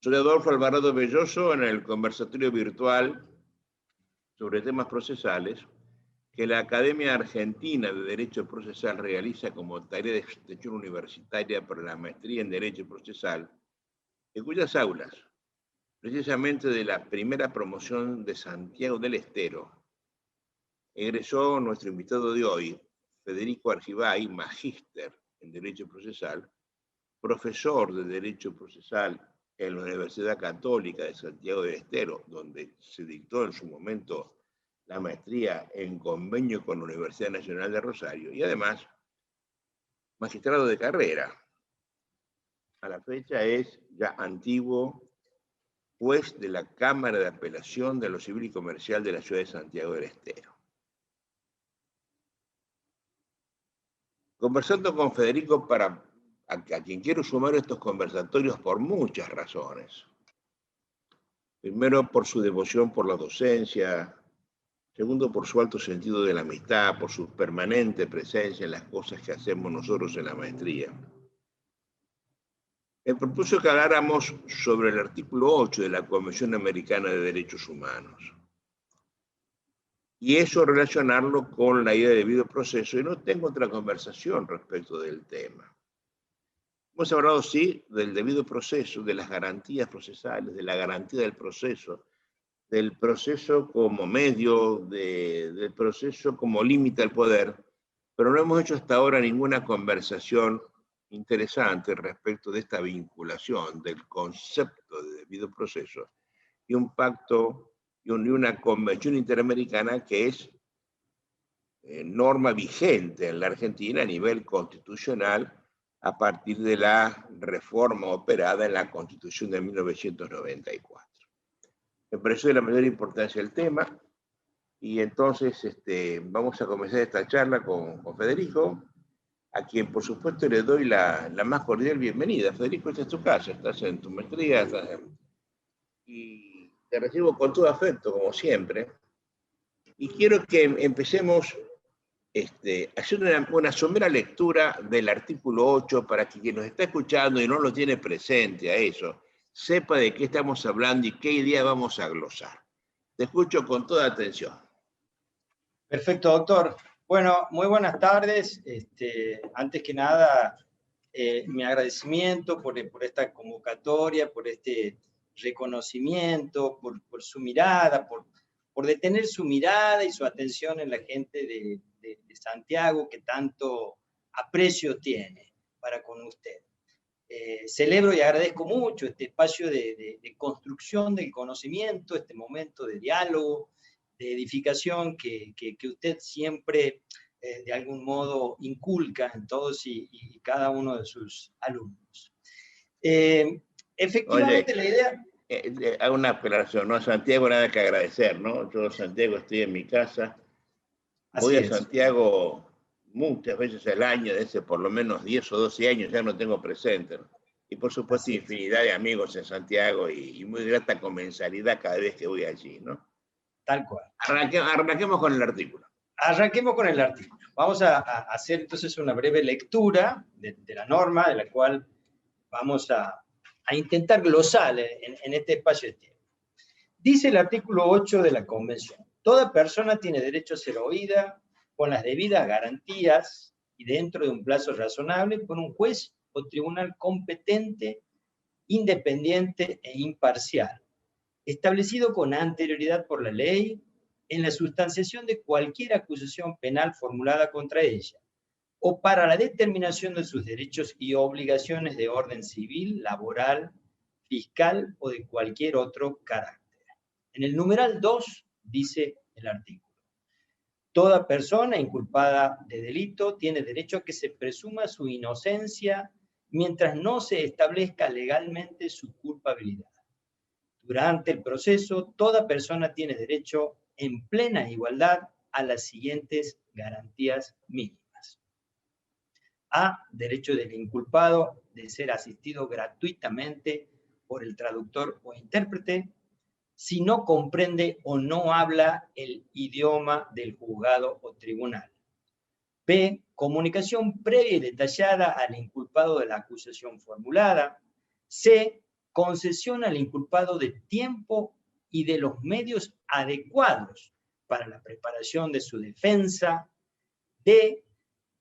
Soy Adolfo Alvarado Belloso en el conversatorio virtual sobre temas procesales que la Academia Argentina de Derecho Procesal realiza como tarea de extensión universitaria para la maestría en Derecho Procesal, en cuyas aulas, precisamente de la primera promoción de Santiago del Estero, egresó nuestro invitado de hoy, Federico Argibay, magíster en Derecho Procesal, profesor de Derecho Procesal en la Universidad Católica de Santiago del Estero, donde se dictó en su momento la maestría en convenio con la Universidad Nacional de Rosario, y además magistrado de carrera. A la fecha es ya antiguo juez de la Cámara de Apelación de lo Civil y Comercial de la ciudad de Santiago del Estero. Conversando con Federico a quien quiero sumar estos conversatorios por muchas razones. Primero, por su devoción por la docencia. Segundo, por su alto sentido de la amistad, por su permanente presencia en las cosas que hacemos nosotros en la maestría. Me propuso que habláramos sobre el artículo 8 de la Convención Americana de Derechos Humanos. Y eso relacionarlo con la idea de debido proceso, y no tengo otra conversación respecto del tema. Hemos hablado, sí, del debido proceso, de las garantías procesales, de la garantía del proceso como medio, del proceso como límite al poder, pero no hemos hecho hasta ahora ninguna conversación interesante respecto de esta vinculación del concepto de debido proceso y un pacto y una convención interamericana que es norma vigente en la Argentina a nivel constitucional a partir de la reforma operada en la Constitución de 1994. Me pareció de la mayor importancia el tema, y entonces vamos a comenzar esta charla con Federico, a quien por supuesto le doy la más cordial bienvenida. Federico, esta es tu casa, estás en tu maestría, y te recibo con todo afecto, como siempre, y quiero que empecemos haciendo una somera lectura del artículo 8 para que quien nos está escuchando y no lo tiene presente a eso, sepa de qué estamos hablando y qué idea vamos a glosar. Te escucho con toda atención. Perfecto, doctor. Bueno, muy buenas tardes. Antes que nada, mi agradecimiento por esta convocatoria, por este reconocimiento, por su mirada, por detener su mirada y su atención en la gente de Santiago, que tanto aprecio tiene para con usted. Celebro y agradezco mucho este espacio de construcción del conocimiento, este momento de diálogo, de edificación que usted siempre, de algún modo, inculca en todos y cada uno de sus alumnos. Efectivamente, Oye, la idea... hago una aclaración, ¿no? A Santiago nada que agradecer, ¿no? Yo, Santiago, estoy en mi casa. Voy a Santiago muchas veces al año, desde por lo menos 10 o 12 años, ya no tengo presente, ¿no? Y por supuesto, infinidad de amigos en Santiago y muy grata comensalidad cada vez que voy allí, ¿no? Tal cual. Arranquemos con el artículo. Arranquemos con el artículo. Vamos a hacer entonces una breve lectura de la norma, de la cual vamos a intentar glosar en este espacio de tiempo. Dice el artículo 8 de la Convención: toda persona tiene derecho a ser oída con las debidas garantías y dentro de un plazo razonable por un juez o tribunal competente, independiente e imparcial, establecido con anterioridad por la ley en la sustanciación de cualquier acusación penal formulada contra ella, o para la determinación de sus derechos y obligaciones de orden civil, laboral, fiscal o de cualquier otro carácter. En el numeral 2 dice el artículo: toda persona inculpada de delito tiene derecho a que se presuma su inocencia mientras no se establezca legalmente su culpabilidad. Durante el proceso, toda persona tiene derecho en plena igualdad a las siguientes garantías mínimas. A, derecho del inculpado de ser asistido gratuitamente por el traductor o intérprete si no comprende o no habla el idioma del juzgado o tribunal. B, comunicación previa y detallada al inculpado de la acusación formulada. C, concesión al inculpado de tiempo y de los medios adecuados para la preparación de su defensa, D,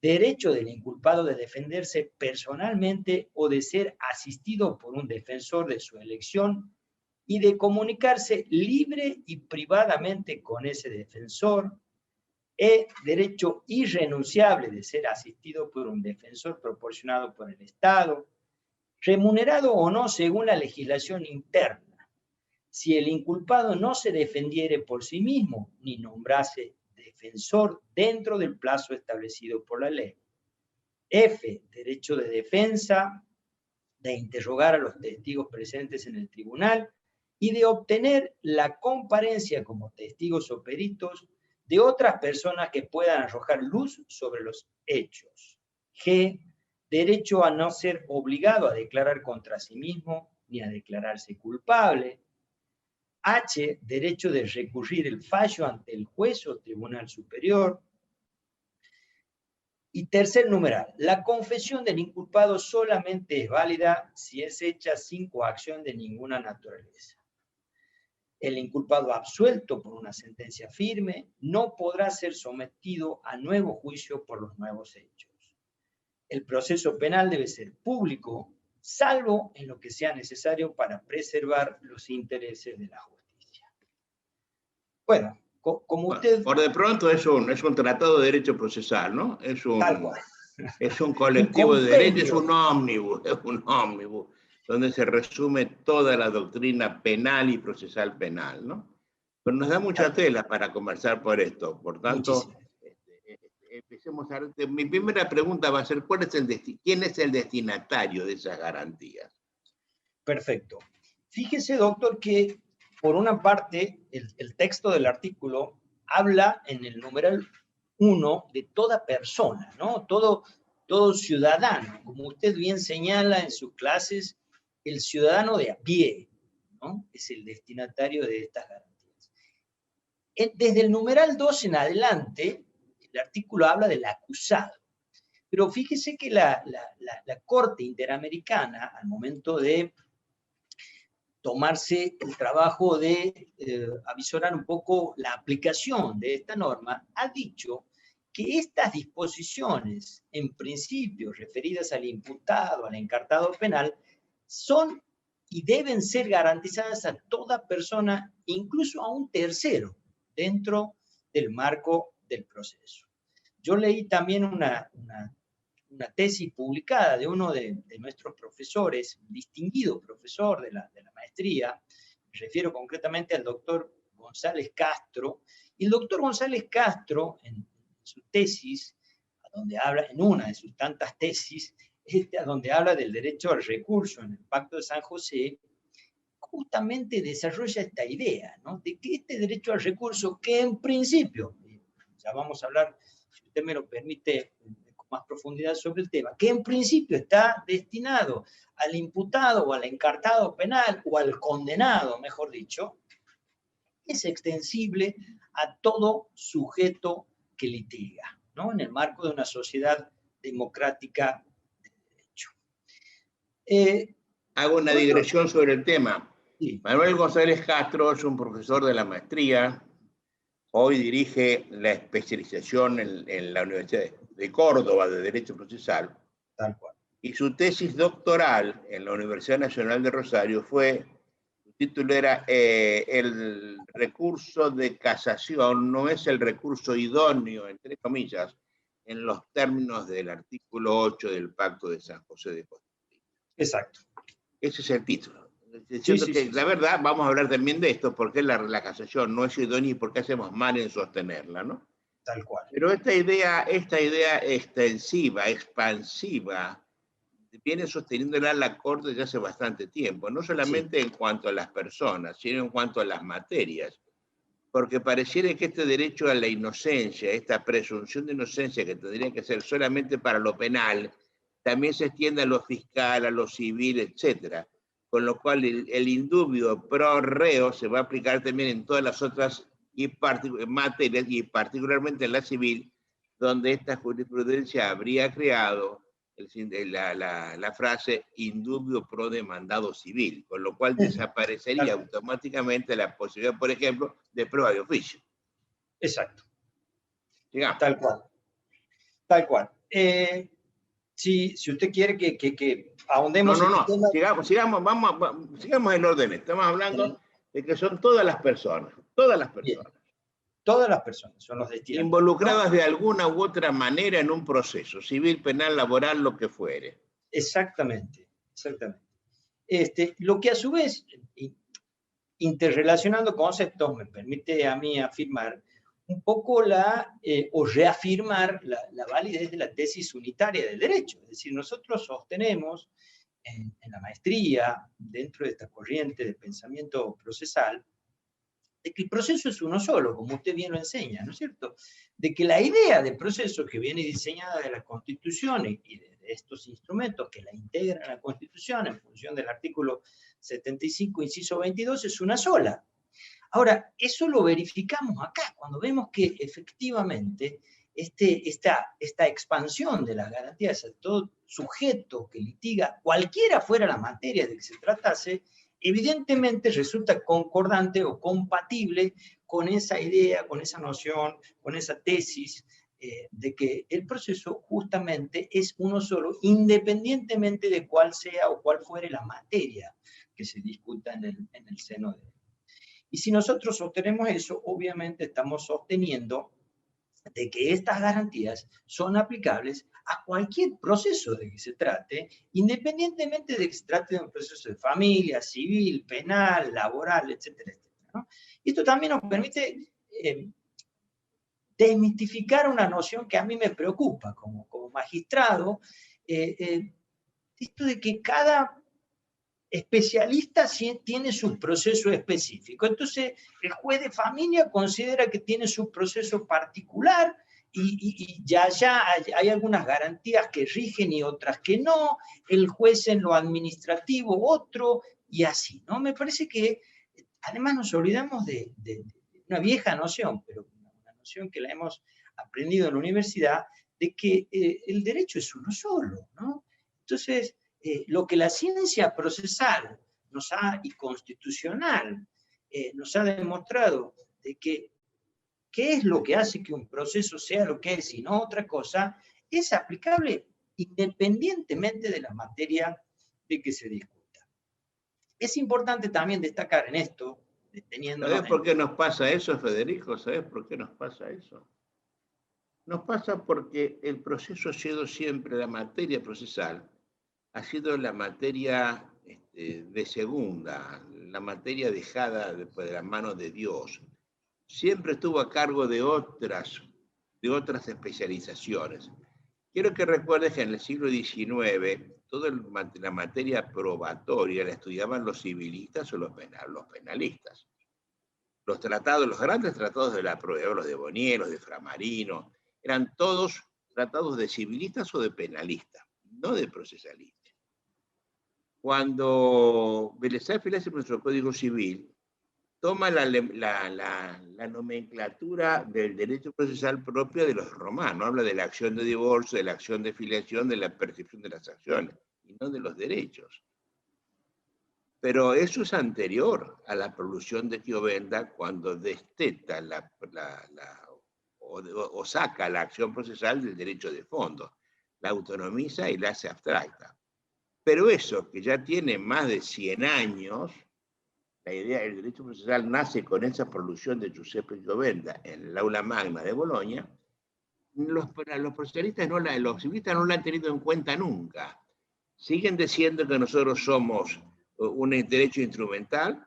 derecho del inculpado de defenderse personalmente o de ser asistido por un defensor de su elección y de comunicarse libre y privadamente con ese defensor, E, derecho irrenunciable de ser asistido por un defensor proporcionado por el Estado, remunerado o no según la legislación interna, si el inculpado no se defendiere por sí mismo ni nombrase defensor dentro del plazo establecido por la ley. F, derecho de defensa, de interrogar a los testigos presentes en el tribunal y de obtener la comparencia como testigos o peritos de otras personas que puedan arrojar luz sobre los hechos. G, derecho a no ser obligado a declarar contra sí mismo ni a declararse culpable. H, derecho de recurrir el fallo ante el juez o tribunal superior. Y tercer numeral, la confesión del inculpado solamente es válida si es hecha sin coacción de ninguna naturaleza. El inculpado absuelto por una sentencia firme no podrá ser sometido a nuevo juicio por los nuevos hechos. El proceso penal debe ser público, salvo en lo que sea necesario para preservar los intereses de la justicia. Bueno, como usted... Por de pronto es un tratado de derecho procesal, ¿no? Es un colectivo de derechos, es un ómnibus, donde se resume toda la doctrina penal y procesal penal, ¿no? Pero nos da mucha tela para conversar por esto. Por tanto, empecemos a ver. Mi primera pregunta va a ser, ¿quién es el destinatario de esas garantías? Perfecto. Fíjese, doctor, que por una parte, el texto del artículo habla en el numeral 1 de toda persona, ¿no? Todo ciudadano, como usted bien señala en sus clases, el ciudadano de a pie, ¿no? Es el destinatario de estas garantías. Desde el numeral 2 en adelante, el artículo habla del acusado. Pero fíjese que la Corte Interamericana, al momento de tomarse el trabajo de avisorar un poco la aplicación de esta norma, ha dicho que estas disposiciones, en principio referidas al imputado, al encartado penal, son y deben ser garantizadas a toda persona, incluso a un tercero, dentro del marco del proceso. Yo leí también una tesis publicada de uno de nuestros profesores, un distinguido profesor de la maestría, me refiero concretamente al doctor González Castro, y el doctor González Castro, en su tesis, donde habla, en una de sus tantas tesis, donde habla del derecho al recurso en el Pacto de San José, justamente desarrolla esta idea, ¿no? De que este derecho al recurso, que en principio, ya vamos a hablar, si usted me lo permite, con más profundidad sobre el tema, que en principio está destinado al imputado o al encartado penal o al condenado, mejor dicho, es extensible a todo sujeto que litiga, ¿no? En el marco de una sociedad democrática de derecho. Hago una digresión sobre el tema. Sí. Manuel González Castro es un profesor de la maestría, hoy dirige la especialización en la Universidad de Córdoba de Derecho Procesal. Tal cual. Y su tesis doctoral en la Universidad Nacional de Rosario su título era el recurso de casación no es el recurso idóneo, entre comillas, en los términos del artículo 8 del Pacto de San José de Costa Rica. Exacto. Ese es el título. La verdad, vamos a hablar también de esto, porque la casación no es idónea y por qué hacemos mal en sostenerla, ¿no? Tal cual. Pero esta idea extensiva, expansiva, viene sosteniéndola la Corte desde hace bastante tiempo, no solamente en cuanto a las personas, sino en cuanto a las materias, porque pareciera que este derecho a la inocencia, esta presunción de inocencia que tendría que ser solamente para lo penal, también se extiende a lo fiscal, a lo civil, etcétera. Con lo cual el indubio pro reo se va a aplicar también en todas las otras materias, y particularmente en la civil, donde esta jurisprudencia habría creado la frase indubio pro demandado civil, con lo cual desaparecería automáticamente la posibilidad, por ejemplo, de prueba de oficio. Exacto. Digamos. Tal cual. Tal cual. Si usted quiere que ahondemos No, en este tema. Sigamos el orden. Estamos hablando de que son todas las personas. Todas las personas. Bien. Todas las personas son los destinatarios. Involucradas, ¿no?, de alguna u otra manera en un proceso, civil, penal, laboral, lo que fuere. Exactamente, exactamente. Lo que a su vez, interrelacionando conceptos, me permite a mí afirmar un poco o reafirmar la validez de la tesis unitaria del derecho. Es decir, nosotros sostenemos en la maestría, dentro de esta corriente de pensamiento procesal, de que el proceso es uno solo, como usted bien lo enseña, ¿no es cierto? De que la idea de proceso que viene diseñada de la Constitución y de estos instrumentos que la integran a la Constitución en función del artículo 75, inciso 22, es una sola. Ahora, eso lo verificamos acá, cuando vemos que efectivamente esta expansión de las garantías a todo sujeto que litiga, cualquiera fuera la materia de que se tratase, evidentemente resulta concordante o compatible con esa idea, con esa noción, con esa tesis de que el proceso justamente es uno solo, independientemente de cuál sea o cuál fuere la materia que se discuta en el seno de él. Y si nosotros sostenemos eso, obviamente estamos sosteniendo de que estas garantías son aplicables a cualquier proceso de que se trate, independientemente de que se trate de un proceso de familia, civil, penal, laboral, etcétera, etcétera, ¿no? Y esto también nos permite desmitificar una noción que a mí me preocupa como magistrado, esto de que cada especialista tiene su proceso específico. Entonces, el juez de familia considera que tiene su proceso particular y ya hay algunas garantías que rigen y otras que no, el juez en lo administrativo otro, y así, ¿no? Me parece que, además, nos olvidamos de una vieja noción, pero una noción que la hemos aprendido en la universidad, de que el derecho es uno solo, ¿no? Entonces, lo que la ciencia procesal y constitucional nos ha demostrado de que qué es lo que hace que un proceso sea lo que es y no otra cosa, es aplicable independientemente de la materia de que se discuta. Es importante también destacar en esto, ¿Sabes por qué nos pasa eso, Federico? ¿Sabes por qué nos pasa eso? Nos pasa porque el proceso ha sido siempre, la materia procesal, ha sido la materia de segunda, la materia dejada después de las manos de Dios. Siempre estuvo a cargo de otras especializaciones. Quiero que recuerdes que en el siglo XIX, toda la materia probatoria la estudiaban los civilistas o los penalistas. Los tratados, los grandes tratados de la prueba, los de Bonnier, los de Framarino, eran todos tratados de civilistas o de penalistas, no de procesalistas. Cuando Vélez Sáenz hace nuestro Código Civil, toma la nomenclatura del derecho procesal propia de los romanos, habla de la acción de divorcio, de la acción de filiación, de la percepción de las acciones, y no de los derechos. Pero eso es anterior a la prolusión de Chiovenda, cuando desteta o saca la acción procesal del derecho de fondo, la autonomiza y la hace abstracta. Pero eso, que ya tiene más de 100 años, la idea del derecho procesal nace con esa prolusión de Giuseppe Chiovenda en el aula magna de Bolonia, los procesalistas los civilistas no la han tenido en cuenta nunca. Siguen diciendo que nosotros somos un derecho instrumental,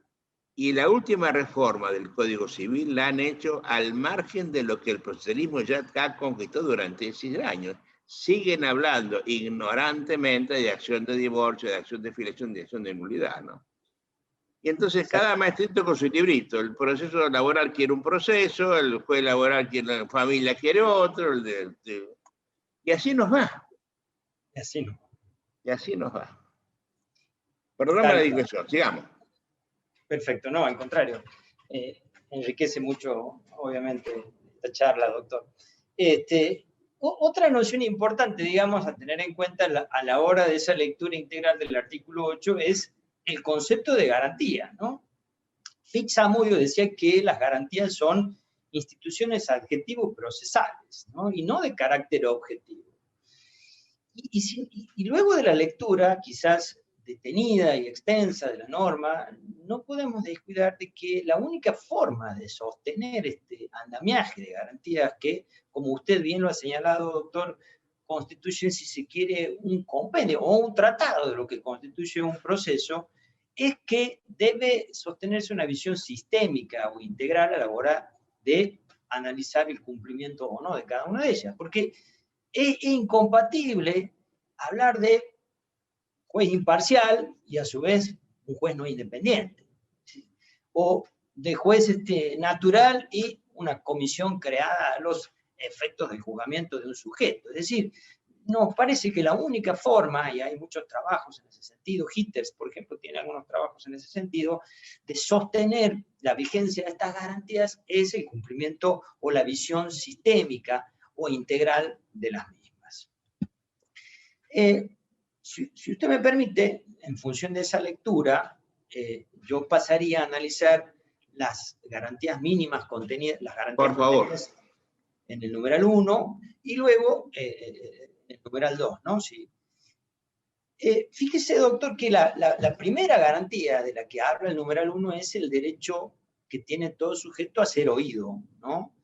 y la última reforma del Código Civil la han hecho al margen de lo que el procesalismo ya ha conquistado durante 6 años. Siguen hablando ignorantemente de acción de divorcio, de acción de filiación, de acción de nulidad, ¿no? Y entonces cada maestrito con su librito. El proceso laboral quiere un proceso, el juez laboral quiere la familia, quiere otro, y así nos va. Y así no. Y así nos va. Perdóname la digresión, sigamos. Perfecto, no, al contrario. Enriquece mucho, obviamente, esta charla, doctor. Otra noción importante, digamos, a tener en cuenta a la hora de esa lectura integral del artículo 8 es el concepto de garantía, ¿no? Fix-Amudio decía que las garantías son instituciones adjetivo-procesales, ¿no? Y no de carácter objetivo. Y luego de la lectura, quizás detenida y extensa de la norma, no podemos descuidar de que la única forma de sostener este andamiaje de garantías que, como usted bien lo ha señalado, doctor, constituye, si se quiere, un compendio o un tratado de lo que constituye un proceso, es que debe sostenerse una visión sistémica o integral a la hora de analizar el cumplimiento o no de cada una de ellas. Porque es incompatible hablar de juez imparcial y a su vez un juez no independiente, ¿sí? O de juez natural y una comisión creada a los efectos del juzgamiento de un sujeto. Es decir, nos parece que la única forma, y hay muchos trabajos en ese sentido, Hitters, por ejemplo, tiene algunos trabajos en ese sentido, de sostener la vigencia de estas garantías es el cumplimiento o la visión sistémica o integral de las mismas. Si usted me permite, en función de esa lectura, yo pasaría a analizar las garantías mínimas contenidas, las garantías contenidas en el numeral 1 y luego el numeral 2, ¿no? Sí. Fíjese, doctor, que la primera garantía de la que habla el numeral 1 es el derecho que tiene todo sujeto a ser oído, ¿no?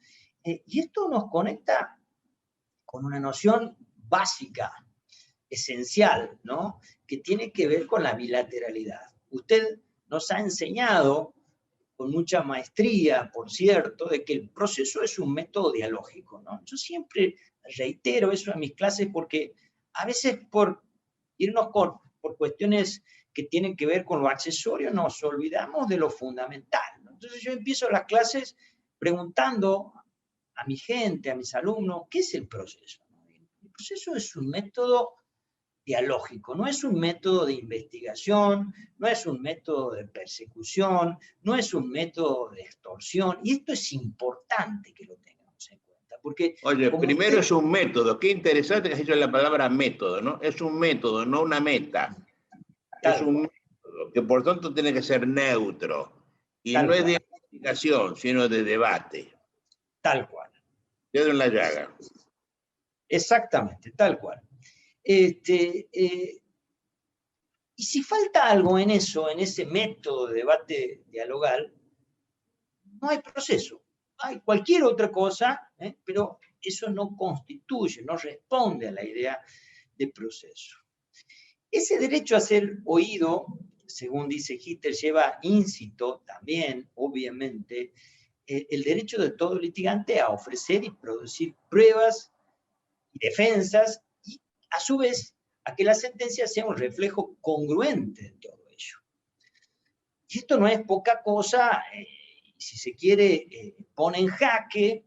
Y esto nos conecta con una noción básica, esencial, ¿no? Que tiene que ver con la bilateralidad. Usted nos ha enseñado con mucha maestría, por cierto, de que el proceso es un método dialógico, ¿no? Yo siempre reitero eso en mis clases porque a veces por irnos por cuestiones que tienen que ver con lo accesorio nos olvidamos de lo fundamental, ¿no? Entonces yo empiezo las clases preguntando a mi gente, a mis alumnos, ¿qué es el proceso? El proceso es un método dialógico, no es un método de investigación, no es un método de persecución, no es un método de extorsión, y esto es importante que lo tengamos en cuenta, porque... Oye, primero es un método, qué interesante que has dicho la palabra método, ¿no? Es un método, no una meta. Es un método que por tanto tiene que ser neutro, y no es de investigación, sino de debate. Tal cual. Dedo en la llaga. Exactamente, tal cual. Y si falta algo en eso, en ese método de debate dialogal, no hay proceso. Hay cualquier otra cosa, pero eso no constituye, no responde a la idea de proceso. Ese derecho a ser oído, según dice Hitler, lleva íncito también, obviamente, el derecho de todo litigante a ofrecer y producir pruebas y defensas, y a su vez a que la sentencia sea un reflejo congruente de todo ello. Y esto no es poca cosa, si se quiere, pone en jaque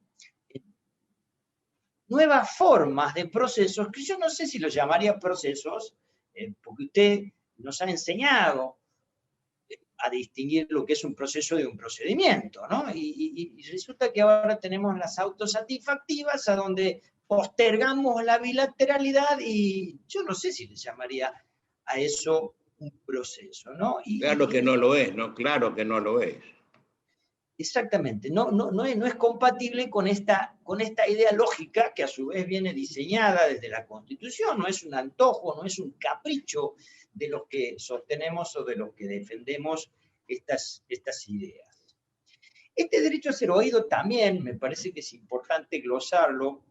nuevas formas de procesos, que yo no sé si los llamaría procesos, porque usted nos ha enseñado a distinguir lo que es un proceso de un procedimiento, ¿no? Y resulta que ahora tenemos las autosatisfactivas, a donde postergamos la bilateralidad, y yo no sé si le llamaría a eso un proceso, ¿no? Claro que no lo es, ¿no? Claro que no lo es. Exactamente, no es compatible con esta idea lógica que a su vez viene diseñada desde la Constitución, no es un antojo, no es un capricho de los que sostenemos o de los que defendemos estas ideas. Este derecho a ser oído también me parece que es importante glosarlo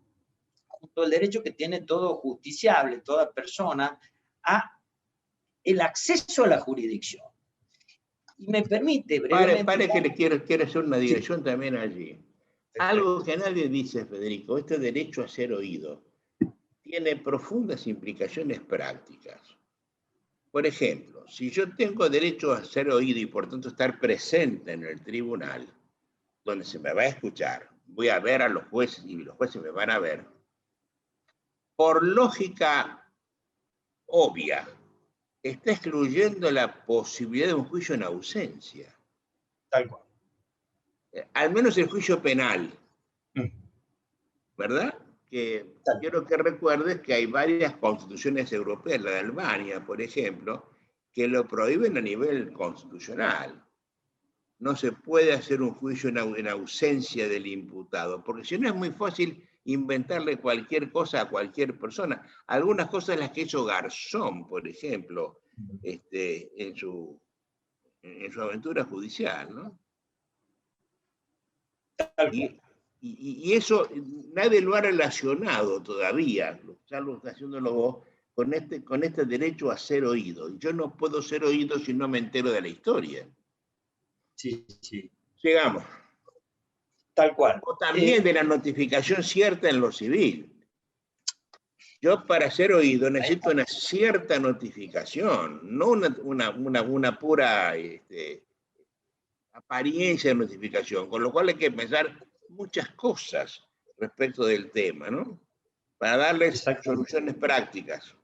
junto al derecho que tiene todo justiciable, toda persona, a el acceso a la jurisdicción. Y me permite brevemente... Pare que le quiero hacer una digresión, sí, también allí. Perfecto. Algo que nadie dice, Federico, este derecho a ser oído tiene profundas implicaciones prácticas. Por ejemplo, si yo tengo derecho a ser oído y por tanto estar presente en el tribunal, donde se me va a escuchar, voy a ver a los jueces y los jueces me van a ver, por lógica obvia, está excluyendo la posibilidad de un juicio en ausencia. Tal cual. Al menos el juicio penal, ¿verdad? que quiero que recuerdes que hay varias constituciones europeas, la de Albania, por ejemplo, que lo prohíben a nivel constitucional. No se puede hacer un juicio en ausencia del imputado, porque si no es muy fácil inventarle cualquier cosa a cualquier persona. Algunas cosas las que hizo Garzón, por ejemplo, en su aventura judicial, ¿no? Y eso nadie lo ha relacionado todavía, ya lo está haciéndolo vos, con este derecho a ser oído. Yo no puedo ser oído si no me entero de la historia. Sí, sí. Llegamos. Tal cual. O también de la notificación cierta en lo civil. Yo para ser oído necesito una cierta notificación, no una pura apariencia de notificación, con lo cual hay que pensar muchas cosas respecto del tema, ¿no? Para darles soluciones prácticas.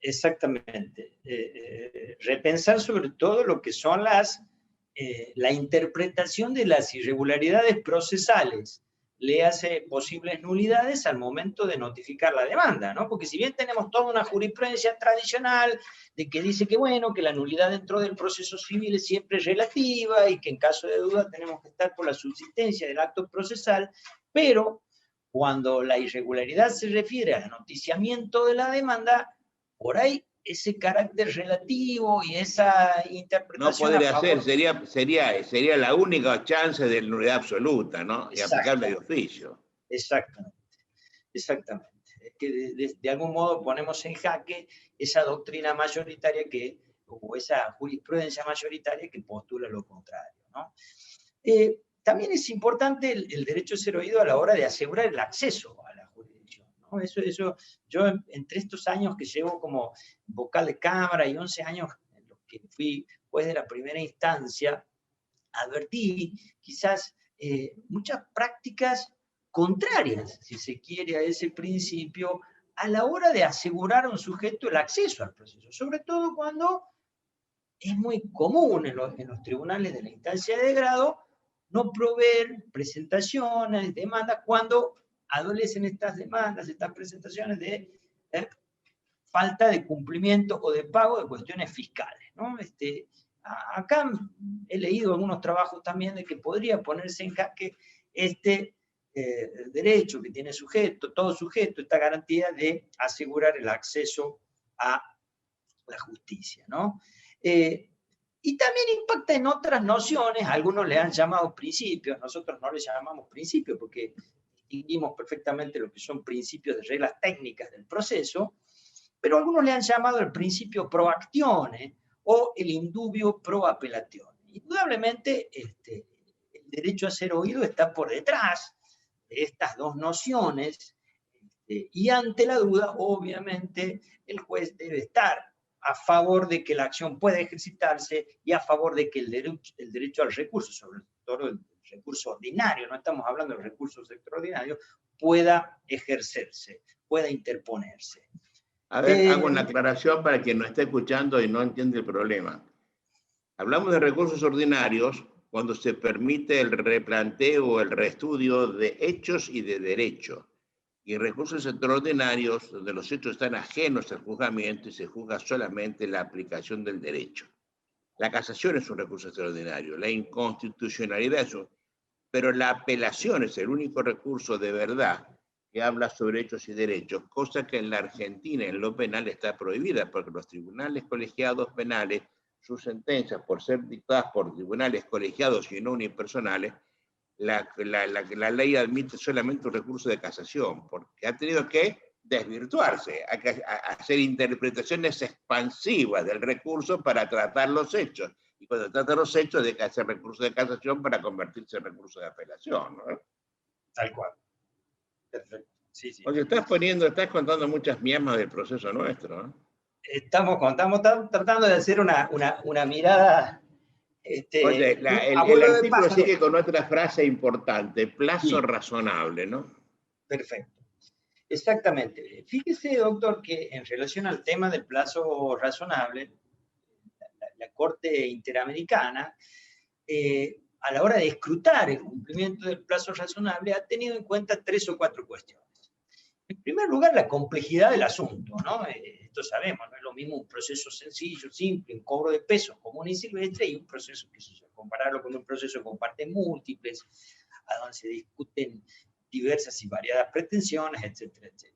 Exactamente. Repensar sobre todo lo que son la interpretación de las irregularidades procesales, le hace posibles nulidades al momento de notificar la demanda, ¿no? Porque si bien tenemos toda una jurisprudencia tradicional de que dice que, bueno, que la nulidad dentro del proceso civil es siempre relativa y que en caso de duda tenemos que estar por la subsistencia del acto procesal, pero cuando la irregularidad se refiere al noticiamiento de la demanda, por ahí ese carácter relativo y esa interpretación... No podría ser, sería la única chance de nulidad absoluta, ¿no? Y aplicable de oficio. Exactamente, exactamente. Es que de algún modo ponemos en jaque esa doctrina mayoritaria o esa jurisprudencia mayoritaria que postula lo contrario, ¿no? También es importante el derecho a ser oído a la hora de asegurar el acceso a la jurisdicción, ¿no? Eso yo entre estos años que llevo como vocal de cámara y 11 años en los que fui juez de la primera instancia, advertí quizás muchas prácticas contrarias, si se quiere, a ese principio, a la hora de asegurar a un sujeto el acceso al proceso, sobre todo cuando es muy común en los tribunales de la instancia de grado no proveer presentaciones, demandas, cuando adolecen estas demandas, estas presentaciones de falta de cumplimiento o de pago de cuestiones fiscales, ¿no? Acá he leído algunos trabajos también de que podría ponerse en jaque derecho que tiene todo sujeto, esta garantía de asegurar el acceso a la justicia, ¿no? Y también impacta en otras nociones, algunos le han llamado principios, nosotros no les llamamos principios porque distinguimos perfectamente lo que son principios de reglas técnicas del proceso, pero algunos le han llamado el principio pro actione o el indubio pro appellatione. Indudablemente, el derecho a ser oído está por detrás de estas dos nociones, y ante la duda, obviamente, el juez debe estar a favor de que la acción pueda ejercitarse y a favor de que el derecho al recurso, sobre todo el recurso ordinario, no estamos hablando de recursos extraordinarios, pueda ejercerse, pueda interponerse. A ver, hago una aclaración para quien no esté escuchando y no entiende el problema. Hablamos de recursos ordinarios cuando se permite el replanteo o el reestudio de hechos y de derecho. Y recursos extraordinarios donde los hechos están ajenos al juzgamiento y se juzga solamente la aplicación del derecho. La casación es un recurso extraordinario, la inconstitucionalidad es pero la apelación es el único recurso de verdad que habla sobre hechos y derechos, cosa que en la Argentina en lo penal está prohibida, porque los tribunales colegiados penales, sus sentencias por ser dictadas por tribunales colegiados y no unipersonales, la ley admite solamente un recurso de casación, porque ha tenido que desvirtuarse, a hacer interpretaciones expansivas del recurso para tratar los hechos. Y cuando trata los hechos, deja de hacer recurso de casación para convertirse en recurso de apelación, ¿no? Tal cual. Perfecto. Sí, sí. Oye, estás contando muchas miasmas del proceso nuestro, ¿no? Estamos tratando de hacer una mirada... Oye, el artículo sigue con otra frase importante, plazo razonable, ¿no? Perfecto. Exactamente. Fíjese, doctor, que en relación al tema del plazo razonable, la Corte Interamericana, a la hora de escrutar el cumplimiento del plazo razonable, ha tenido en cuenta 3 o 4 cuestiones. En primer lugar, la complejidad del asunto, ¿no? Esto sabemos, no es lo mismo un proceso sencillo, simple, un cobro de pesos común y silvestre, y un proceso, que compararlo con un proceso con partes múltiples, a donde se discuten diversas y variadas pretensiones, etcétera, etcétera.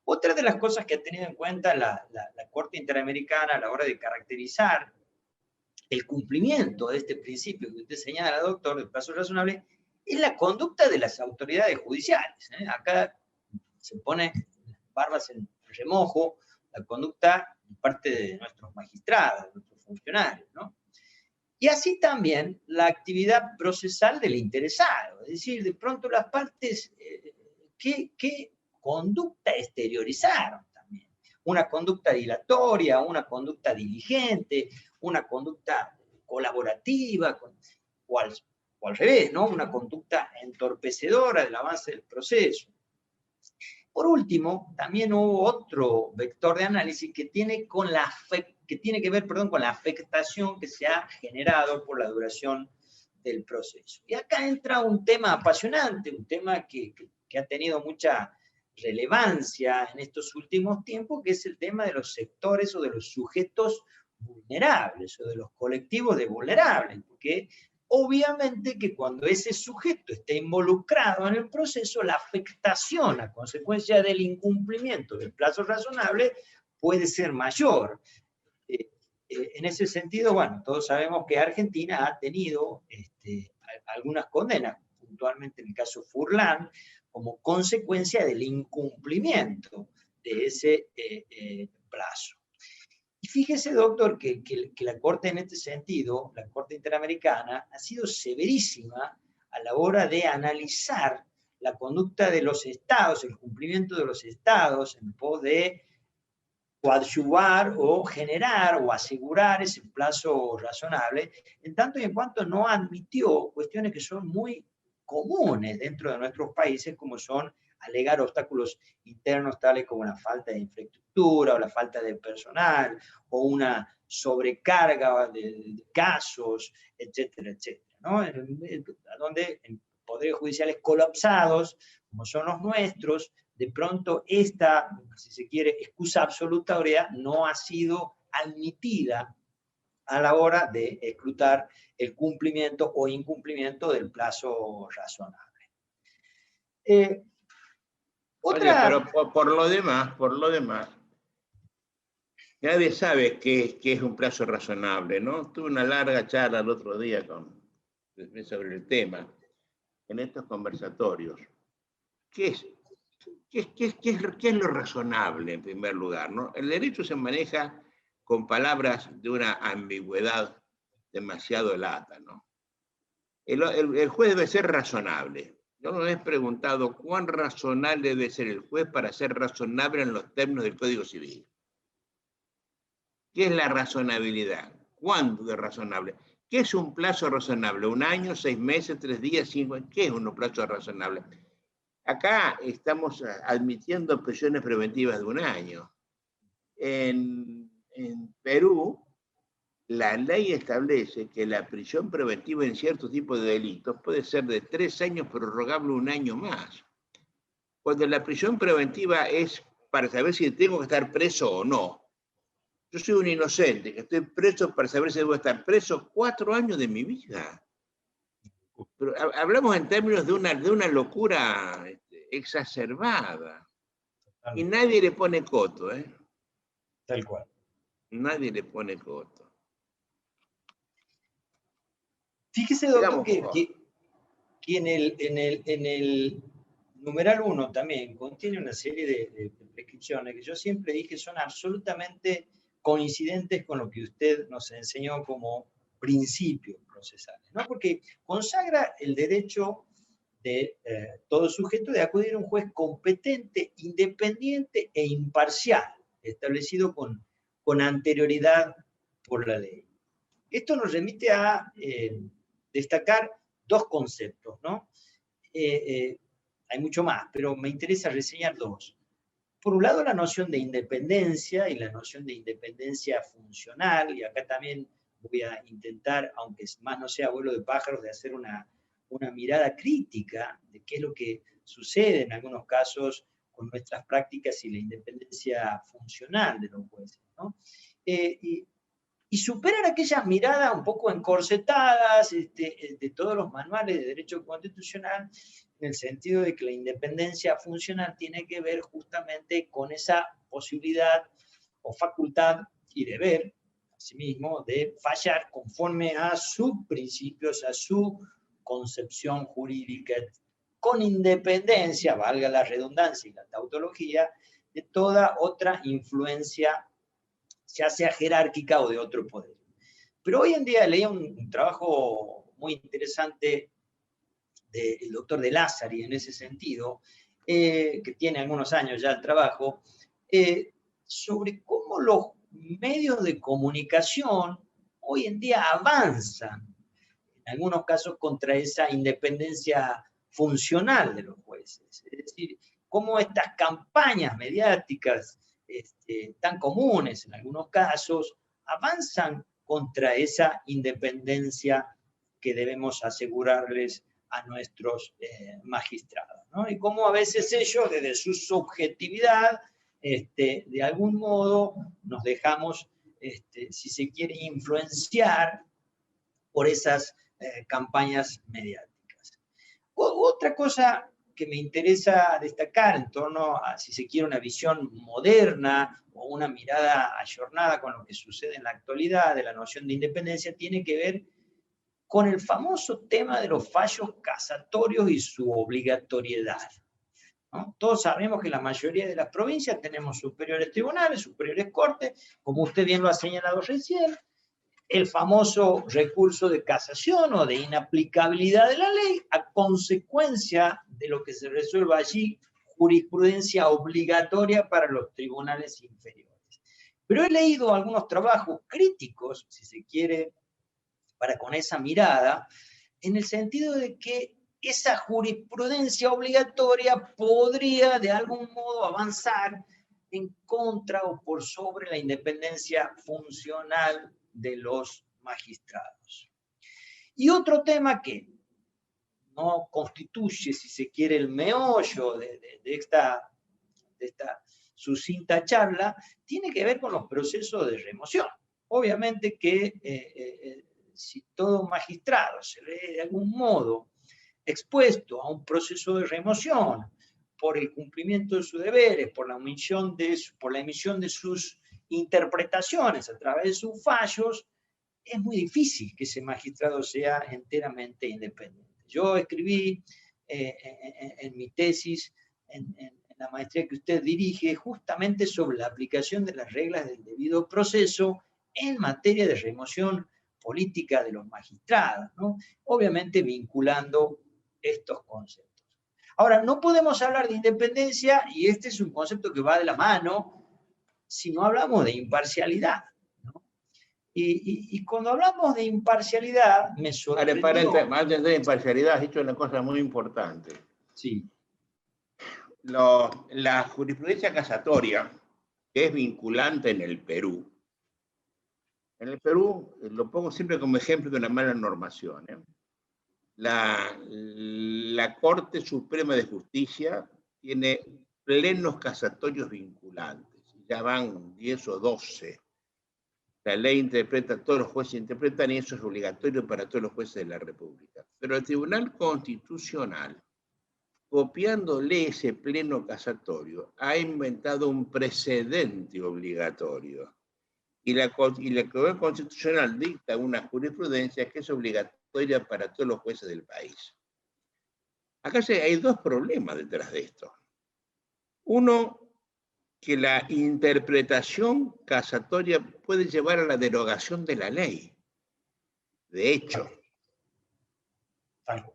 Otra de las cosas que ha tenido en cuenta la Corte Interamericana a la hora de caracterizar el cumplimiento de este principio que usted señala, doctor, del plazo razonable, es la conducta de las autoridades judiciales. Acá se pone las barbas en remojo la conducta de parte de nuestros magistrados, de nuestros funcionarios, ¿no? Y así también la actividad procesal del interesado, es decir, de pronto las partes, ¿qué conducta exteriorizaron también? Una conducta dilatoria, una conducta diligente, una conducta colaborativa, o al revés, ¿no? Una conducta entorpecedora del avance del proceso. Por último, también hubo otro vector de análisis que tiene que ver con la afectación que se ha generado por la duración del proceso. Y acá entra un tema apasionante, un tema que ha tenido mucha relevancia en estos últimos tiempos, que es el tema de los sectores o de los sujetos vulnerables o de los colectivos de vulnerables, porque obviamente que cuando ese sujeto esté involucrado en el proceso, la afectación a consecuencia del incumplimiento del plazo razonable puede ser mayor. En ese sentido, bueno, todos sabemos que Argentina ha tenido algunas condenas, puntualmente en el caso Furlan, como consecuencia del incumplimiento de ese plazo. Y fíjese, doctor, que la Corte en este sentido, la Corte Interamericana, ha sido severísima a la hora de analizar la conducta de los estados, el cumplimiento de los estados en pos de coadyuvar o generar o asegurar ese plazo razonable, en tanto y en cuanto no admitió cuestiones que son muy comunes dentro de nuestros países, como son alegar obstáculos internos tales como la falta de infraestructura o la falta de personal o una sobrecarga de casos, etcétera, etcétera, ¿no? Donde en poderes judiciales colapsados, como son los nuestros, de pronto esta, si se quiere, excusa absolutoria no ha sido admitida a la hora de escrutar el cumplimiento o incumplimiento del plazo razonable. Oye, pero por lo demás, nadie sabe qué es un plazo razonable, ¿no? Tuve una larga charla el otro día sobre el tema, en estos conversatorios. ¿Qué es lo razonable, en primer lugar, ¿no? El derecho se maneja con palabras de una ambigüedad demasiado lata, ¿no? El juez debe ser razonable. Yo me he preguntado cuán razonable debe ser el juez para ser razonable en los términos del Código Civil. ¿Qué es la razonabilidad? ¿Cuándo de razonable? ¿Qué es un plazo razonable? ¿Un año, 6 meses, 3 días, 5 años? ¿Qué es un plazo razonable? Acá estamos admitiendo prisiones preventivas de un año. En Perú, la ley establece que la prisión preventiva en ciertos tipos de delitos puede ser de 3 años, prorrogable un año más. Cuando la prisión preventiva es para saber si tengo que estar preso o no. Yo soy un inocente, que estoy preso para saber si debo estar preso 4 años de mi vida. Pero hablamos en términos de una locura exacerbada. Y nadie le pone coto, ¿eh? Tal cual. Nadie le pone coto. Fíjese, doctor, que en el numeral 1 también contiene una serie de prescripciones que yo siempre dije son absolutamente coincidentes con lo que usted nos enseñó como principios procesales, ¿no? Porque consagra el derecho de todo sujeto de acudir a un juez competente, independiente e imparcial, establecido con anterioridad por la ley. Esto nos remite a destacar dos conceptos, ¿no? Hay mucho más, pero me interesa reseñar dos. Por un lado, la noción de independencia y la noción de independencia funcional, y acá también voy a intentar, aunque más no sea vuelo de pájaros, de hacer una mirada crítica de qué es lo que sucede en algunos casos nuestras prácticas y la independencia funcional de los jueces, ¿no? Y superar aquellas miradas un poco encorsetadas de todos los manuales de derecho constitucional, en el sentido de que la independencia funcional tiene que ver justamente con esa posibilidad o facultad y deber, asimismo, de fallar conforme a sus principios, a su concepción jurídica, con independencia, valga la redundancia y la tautología, de toda otra influencia, ya sea jerárquica o de otro poder. Pero hoy en día leía un trabajo muy interesante del doctor de Lázari en ese sentido, que tiene algunos años ya el trabajo, sobre cómo los medios de comunicación hoy en día avanzan, en algunos casos contra esa independencia funcional de los jueces. Es decir, cómo estas campañas mediáticas tan comunes en algunos casos avanzan contra esa independencia que debemos asegurarles a nuestros magistrados, ¿no? Y cómo a veces ellos, desde su subjetividad, de algún modo nos dejamos, si se quiere, influenciar por esas campañas mediáticas. Otra cosa que me interesa destacar en torno a, si se quiere, una visión moderna o una mirada ayornada con lo que sucede en la actualidad de la noción de independencia, tiene que ver con el famoso tema de los fallos casatorios y su obligatoriedad, ¿no? Todos sabemos que en la mayoría de las provincias tenemos superiores tribunales, superiores cortes, como usted bien lo ha señalado recién, el famoso recurso de casación o de inaplicabilidad de la ley a consecuencia de lo que se resuelva allí, jurisprudencia obligatoria para los tribunales inferiores. Pero he leído algunos trabajos críticos, si se quiere, para con esa mirada, en el sentido de que esa jurisprudencia obligatoria podría de algún modo avanzar en contra o por sobre la independencia funcional de los magistrados. Y otro tema que no constituye, si se quiere, el meollo de esta sucinta charla, tiene que ver con los procesos de remoción. Obviamente que si todo magistrado se ve de algún modo expuesto a un proceso de remoción por el cumplimiento de sus deberes, por la emisión de sus interpretaciones a través de sus fallos, es muy difícil que ese magistrado sea enteramente independiente. Yo escribí en mi tesis, en la maestría que usted dirige, justamente sobre la aplicación de las reglas del debido proceso en materia de remoción política de los magistrados, ¿no? Obviamente vinculando estos conceptos. Ahora, no podemos hablar de independencia, y este es un concepto que va de la mano, si no hablamos de imparcialidad, ¿no? Y cuando hablamos de imparcialidad, me sorprendió... Antes de imparcialidad, has dicho una cosa muy importante. Sí. La jurisprudencia casatoria, que es vinculante en el Perú, lo pongo siempre como ejemplo de una mala normación, ¿eh? La Corte Suprema de Justicia tiene plenos casatorios vinculantes, ya van 10 o 12. La ley interpreta, todos los jueces interpretan y eso es obligatorio para todos los jueces de la República. Pero el Tribunal Constitucional, copiándole ese pleno casatorio, ha inventado un precedente obligatorio. Y la Corte Constitucional dicta una jurisprudencia que es obligatoria para todos los jueces del país. Acá hay dos problemas detrás de esto. Uno, que la interpretación casatoria puede llevar a la derogación de la ley. De hecho,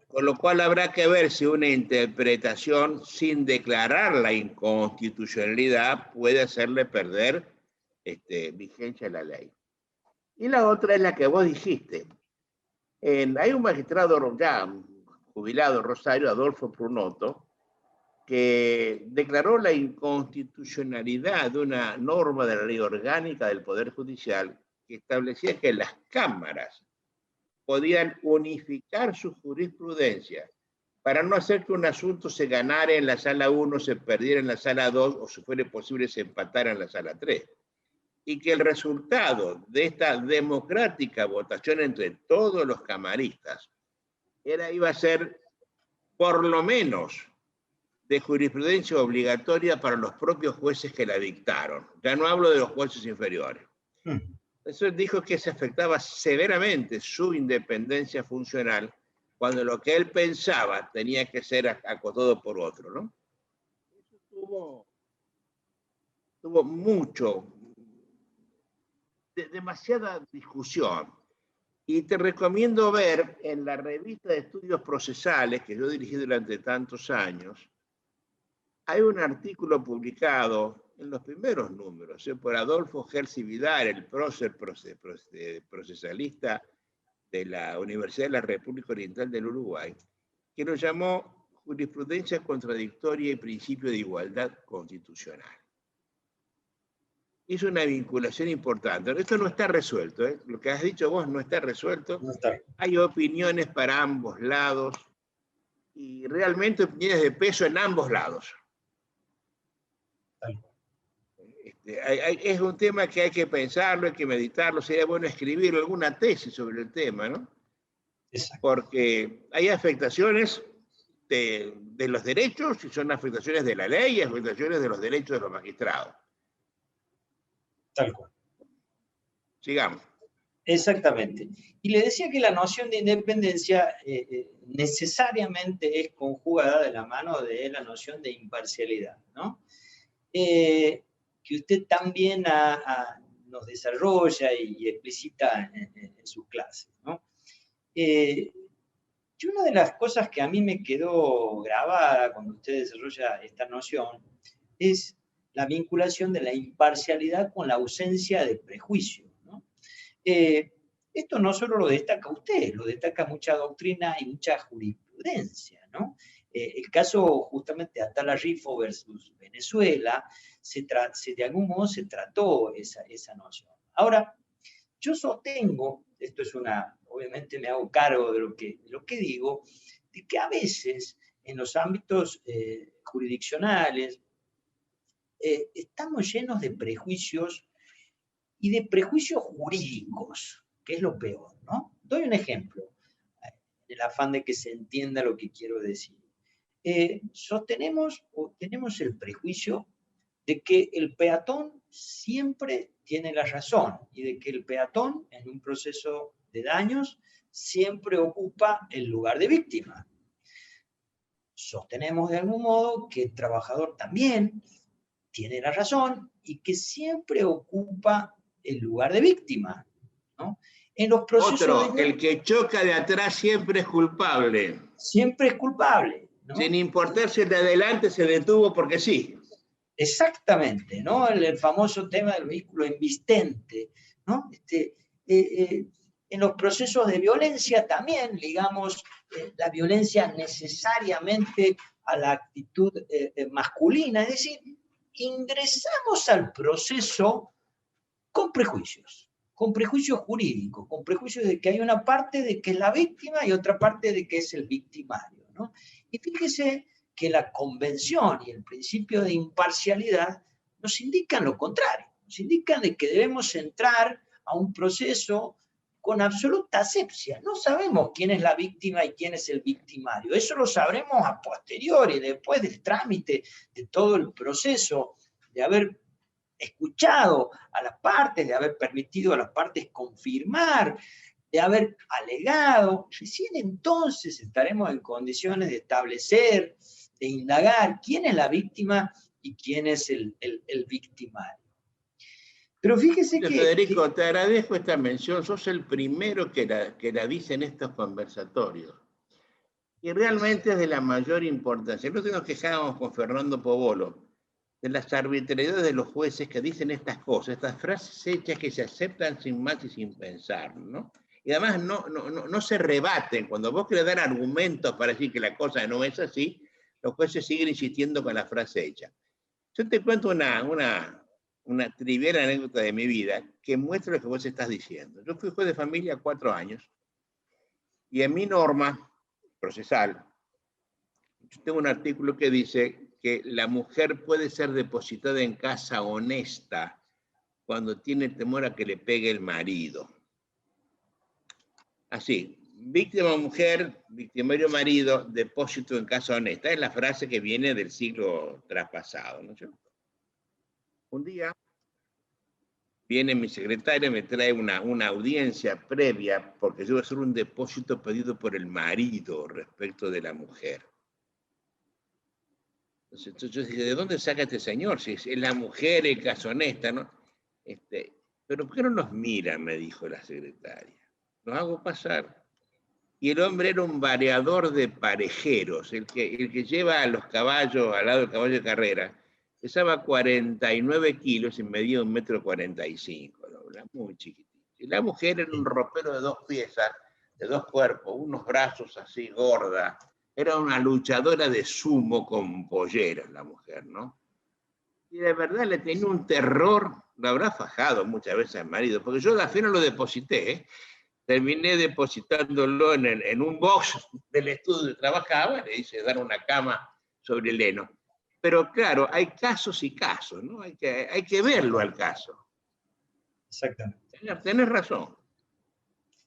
con lo cual habrá que ver si una interpretación sin declarar la inconstitucionalidad puede hacerle perder vigencia a la ley. Y la otra es la que vos dijiste. Hay un magistrado ya jubilado, Rosario, Adolfo Prunoto, que declaró la inconstitucionalidad de una norma de la ley orgánica del Poder Judicial que establecía que las cámaras podían unificar su jurisprudencia para no hacer que un asunto se ganara en la sala 1, se perdiera en la sala 2, o si fuera posible se empatara en la sala 3. Y que el resultado de esta democrática votación entre todos los camaristas iba a ser, por lo menos, de jurisprudencia obligatoria para los propios jueces que la dictaron. Ya no hablo de los jueces inferiores. Eso dijo que se afectaba severamente su independencia funcional cuando lo que él pensaba tenía que ser acotado por otro, ¿no? Eso tuvo mucho, demasiada discusión. Y te recomiendo ver en la revista de estudios procesales que yo dirigí durante tantos años, hay un artículo publicado en los primeros números, por Adolfo Gersi Vidal, el prócer procesalista de la Universidad de la República Oriental del Uruguay, que lo llamó Jurisprudencia Contradictoria y Principio de Igualdad Constitucional. Hizo una vinculación importante. Esto no está resuelto, ¿eh? Lo que has dicho vos no está resuelto. No está. Hay opiniones para ambos lados y realmente opiniones de peso en ambos lados. Es un tema que hay que pensarlo, hay que meditarlo, sería bueno escribir alguna tesis sobre el tema, ¿no? Exacto. Porque hay afectaciones de los derechos y son afectaciones de la ley y afectaciones de los derechos de los magistrados. Tal cual. Sigamos. Exactamente. Y le decía que la noción de independencia necesariamente es conjugada de la mano de la noción de imparcialidad, ¿no? Que usted también nos desarrolla y explicita en sus clases, ¿no? Y una de las cosas que a mí me quedó grabada cuando usted desarrolla esta noción es la vinculación de la imparcialidad con la ausencia de prejuicio, ¿no? Esto no solo lo destaca usted, lo destaca mucha doctrina y mucha jurisprudencia, ¿no? El caso justamente de Atala Rifo versus Venezuela, de algún modo se trató esa noción. Ahora, yo sostengo, obviamente me hago cargo de lo que digo, de que a veces en los ámbitos jurisdiccionales estamos llenos de prejuicios y de prejuicios jurídicos, que es lo peor, ¿no? Doy un ejemplo, en el afán de que se entienda lo que quiero decir. Tenemos el prejuicio de que el peatón siempre tiene la razón y de que el peatón en un proceso de daños siempre ocupa el lugar de víctima. Sostenemos de algún modo que el trabajador también tiene la razón y que siempre ocupa el lugar de víctima, ¿no? En los procesos el que choca de atrás siempre es culpable. Siempre es culpable, ¿no? Sin importar si el de adelante se detuvo porque sí. Exactamente, ¿no? El famoso tema del vehículo invistente, ¿no? En los procesos de violencia también ligamos la violencia necesariamente a la actitud masculina, es decir, ingresamos al proceso con prejuicios jurídicos, con prejuicios de que hay una parte de que es la víctima y otra parte de que es el victimario, ¿no? Y fíjese que la convención y el principio de imparcialidad nos indican lo contrario, nos indican de que debemos entrar a un proceso con absoluta asepsia. No sabemos quién es la víctima y quién es el victimario. Eso lo sabremos a posteriori, después del trámite de todo el proceso, de haber escuchado a las partes, de haber permitido a las partes confirmar, de haber alegado. Recién entonces estaremos en condiciones de establecer, de indagar quién es la víctima y quién es el victimario. Pero fíjese que... Federico, te agradezco esta mención. Sos el primero que la dice en estos conversatorios. Y realmente es de la mayor importancia. Nosotros nos quejábamos con Fernando Povolo de las arbitrariedades de los jueces que dicen estas cosas, estas frases hechas que se aceptan sin más y sin pensar, ¿no? Y además no se rebaten. Cuando vos querés dar argumentos para decir que la cosa no es así, los jueces siguen insistiendo con la frase hecha. Yo te cuento una trivial anécdota de mi vida que muestra lo que vos estás diciendo. Yo fui juez de familia 4 años y en mi norma procesal Yo tengo un artículo que dice que la mujer puede ser depositada en casa honesta cuando tiene temor a que le pegue el marido. Así, víctima mujer, victimario marido, depósito en casa honesta. Es la frase que viene del siglo traspasado, ¿no es cierto? Un día viene mi secretaria, me trae una audiencia previa porque yo voy a hacer un depósito pedido por el marido respecto de la mujer. Entonces yo dije, ¿de dónde saca este señor? Si es la mujer, el caso honesta, ¿no? Pero ¿por qué no nos miran? Me dijo la secretaria. Los hago pasar. Y el hombre era un variador de parejeros, el que lleva a los caballos al lado del caballo de carrera. Pesaba 49 kilos y medía 1,45 m, ¿no? Muy chiquitito. Y la mujer era un ropero de 2 piezas, de 2 cuerpos, unos brazos así gorda. Era una luchadora de sumo con polleras la mujer, ¿no? Y de verdad le tenía un terror, lo habrá fajado muchas veces al marido, porque yo al final lo deposité, ¿eh? Terminé depositándolo en un box del estudio donde trabajaba, le hice dar una cama sobre el heno. Pero claro, hay casos y casos, ¿no? Hay que verlo al caso. Exactamente. Tenés razón.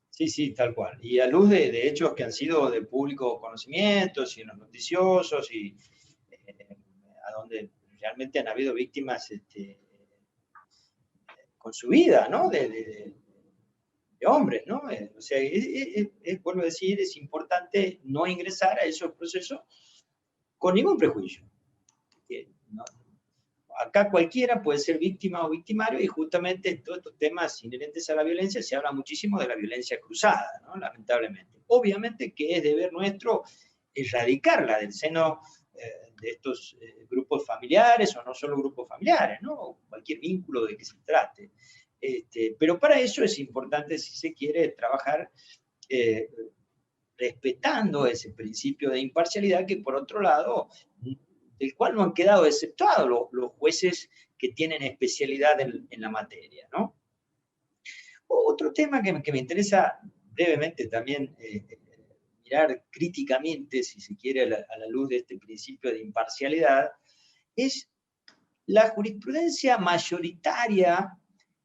Sí, sí, tal cual. Y a luz de hechos que han sido de público conocimiento, y en los noticiosos, y a donde realmente han habido víctimas con su vida, ¿no? De hombres, ¿no? O sea, vuelvo a decir, es importante no ingresar a esos procesos con ningún prejuicio. ¿No? Acá cualquiera puede ser víctima o victimario, y justamente en todos estos temas inherentes a la violencia se habla muchísimo de la violencia cruzada, ¿no? Lamentablemente. Obviamente que es deber nuestro erradicarla del seno de estos grupos familiares, o no solo grupos familiares, ¿no? Cualquier vínculo de que se trate. Pero para eso es importante, si se quiere, trabajar respetando ese principio de imparcialidad que, por otro lado, del cual no han quedado exceptuados los jueces que tienen especialidad en la materia, ¿no? Otro tema que me interesa brevemente también mirar críticamente, si se quiere, a la luz de este principio de imparcialidad, es la jurisprudencia mayoritaria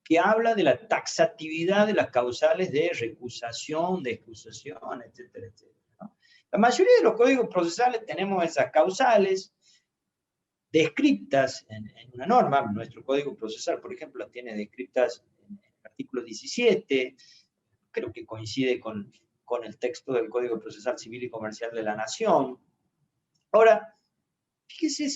que habla de la taxatividad de las causales de recusación, de excusación, etcétera, etcétera, ¿no? La mayoría de los códigos procesales tenemos esas causales descriptas en una norma. Nuestro código procesal, por ejemplo, las tiene descritas en el artículo 17, creo que coincide con el texto del Código Procesal Civil y Comercial de la Nación. Ahora, fíjese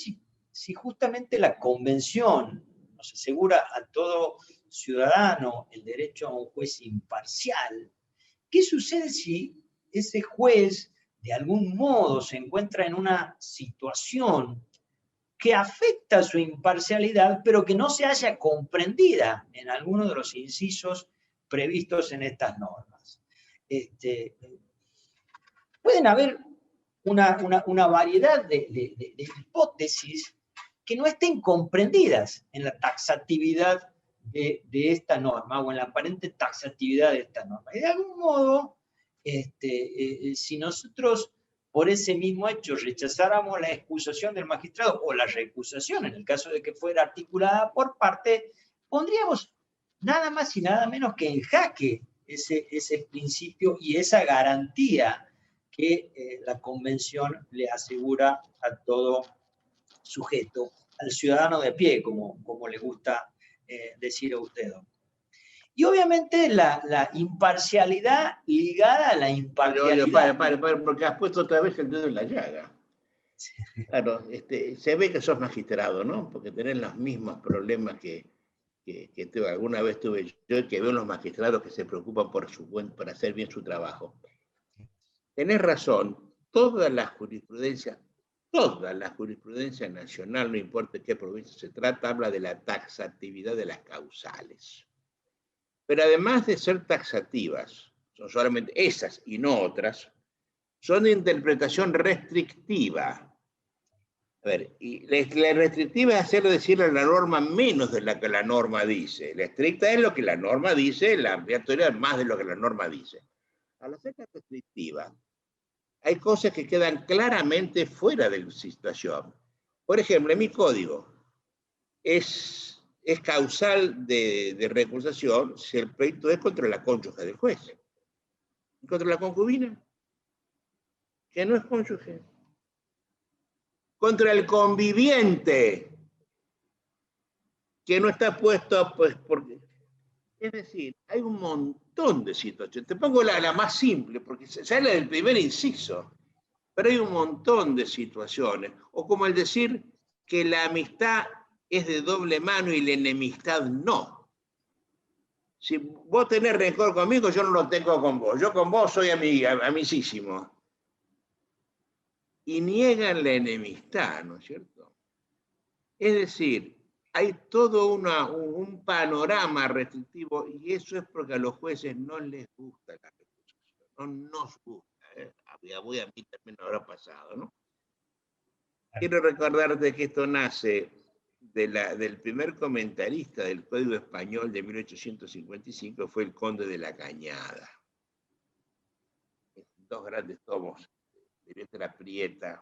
si justamente la Convención nos asegura a todo ciudadano el derecho a un juez imparcial, ¿qué sucede si ese juez de algún modo se encuentra en una situación que afecta su imparcialidad, pero que no se haya comprendida en alguno de los incisos previstos en estas normas? Pueden haber una variedad de hipótesis que no estén comprendidas en la taxatividad de esta norma, o en la aparente taxatividad de esta norma. Y de algún modo, si nosotros por ese mismo hecho rechazáramos la excusación del magistrado, o la recusación, en el caso de que fuera articulada por parte, pondríamos nada más y nada menos que en jaque ese principio y esa garantía que la Convención le asegura a todo sujeto, al ciudadano de pie, como le gusta decir a usted. Y obviamente la imparcialidad ligada a la imparcialidad. Oye, para, porque has puesto otra vez el dedo en la llaga. Claro, se ve que sos magistrado, ¿no? Porque tenés los mismos problemas que alguna vez tuve yo, que veo los magistrados que se preocupan por hacer bien su trabajo. Tenés razón, toda la jurisprudencia nacional, no importa de qué provincia se trata, habla de la taxatividad de las causales. Pero además de ser taxativas, son solamente esas y no otras, son de interpretación restrictiva. A ver, y la restrictiva es hacerlo decirle a la norma menos de la que la norma dice. La estricta es lo que la norma dice, la ampliatoria es más de lo que la norma dice. Al hacerla restrictiva, hay cosas que quedan claramente fuera de la situación. Por ejemplo, en mi código es causal de recusación si el pleito es contra la cónyuge del juez. ¿Y contra la concubina? Que no es cónyuge. Contra el conviviente, que no está puesto, pues, porque... Es decir, hay un montón de situaciones. Te pongo la más simple, porque sale del primer inciso, pero hay un montón de situaciones. O como el decir que la amistad es de doble mano y la enemistad no. Si vos tenés rencor conmigo, yo no lo tengo con vos. Yo con vos soy amicísimo. Y niegan la enemistad, ¿no es cierto? Es decir, hay todo un panorama restrictivo y eso es porque a los jueces no les gusta la recusación, no nos gusta. A mí también me habrá pasado, ¿no? Quiero recordarte que esto nace del primer comentarista del Código Español de 1855, fue el Conde de la Cañada. Dos grandes tomos de letra prieta.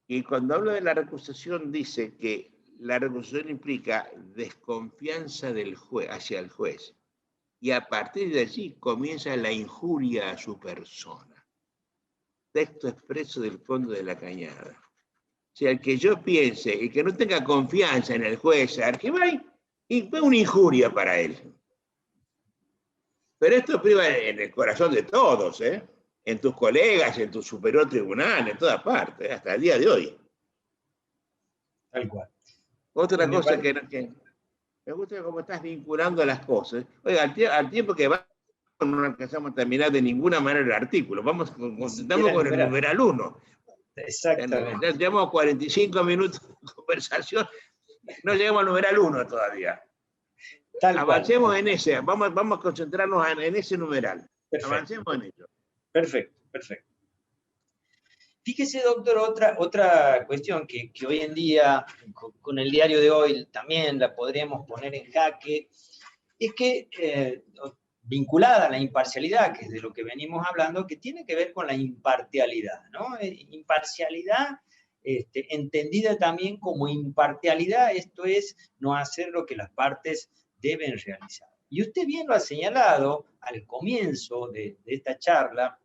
Y cuando habla de la recusación dice que la recusación implica desconfianza del juez, hacia el juez. Y a partir de allí comienza la injuria a su persona. Texto expreso del Conde de la Cañada. O sea, el que yo piense y que no tenga confianza en el juez Argimay, fue una injuria para él. Pero esto priva en el corazón de todos, ¿eh? En tus colegas, en tu superior tribunal, en todas partes, hasta el día de hoy. Tal cual. Otra cosa que me gusta cómo estás vinculando las cosas. Oiga, al tiempo que va, no alcanzamos a terminar de ninguna manera el artículo. Estamos con el numeral 1. Exactamente. Ya llevamos 45 minutos de conversación, no llegamos al numeral 1 todavía. Avancemos en ese, vamos a concentrarnos en ese numeral. Perfecto. Avancemos en ello. Perfecto, perfecto. Fíjese, doctor, otra cuestión que hoy en día, con el diario de hoy, también la podríamos poner en jaque, es que, vinculada a la imparcialidad, que es de lo que venimos hablando, que tiene que ver con la imparcialidad, ¿no? Imparcialidad, entendida también como imparcialidad, esto es, no hacer lo que las partes deben realizar. Y usted bien lo ha señalado al comienzo de esta charla,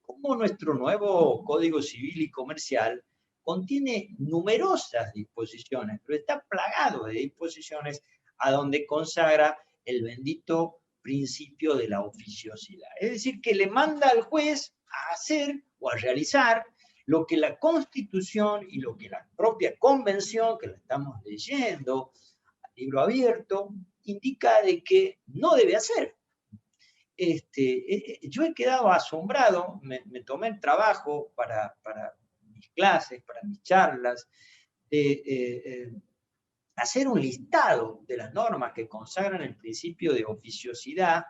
como nuestro nuevo Código Civil y Comercial contiene numerosas disposiciones, pero está plagado de disposiciones a donde consagra el bendito principio de la oficiosidad. Es decir, que le manda al juez a hacer o a realizar lo que la Constitución y lo que la propia Convención, que la estamos leyendo a libro abierto, indica de que no debe hacer. Yo he quedado asombrado, me tomé el trabajo para mis clases, para mis charlas, de hacer un listado de las normas que consagran el principio de oficiosidad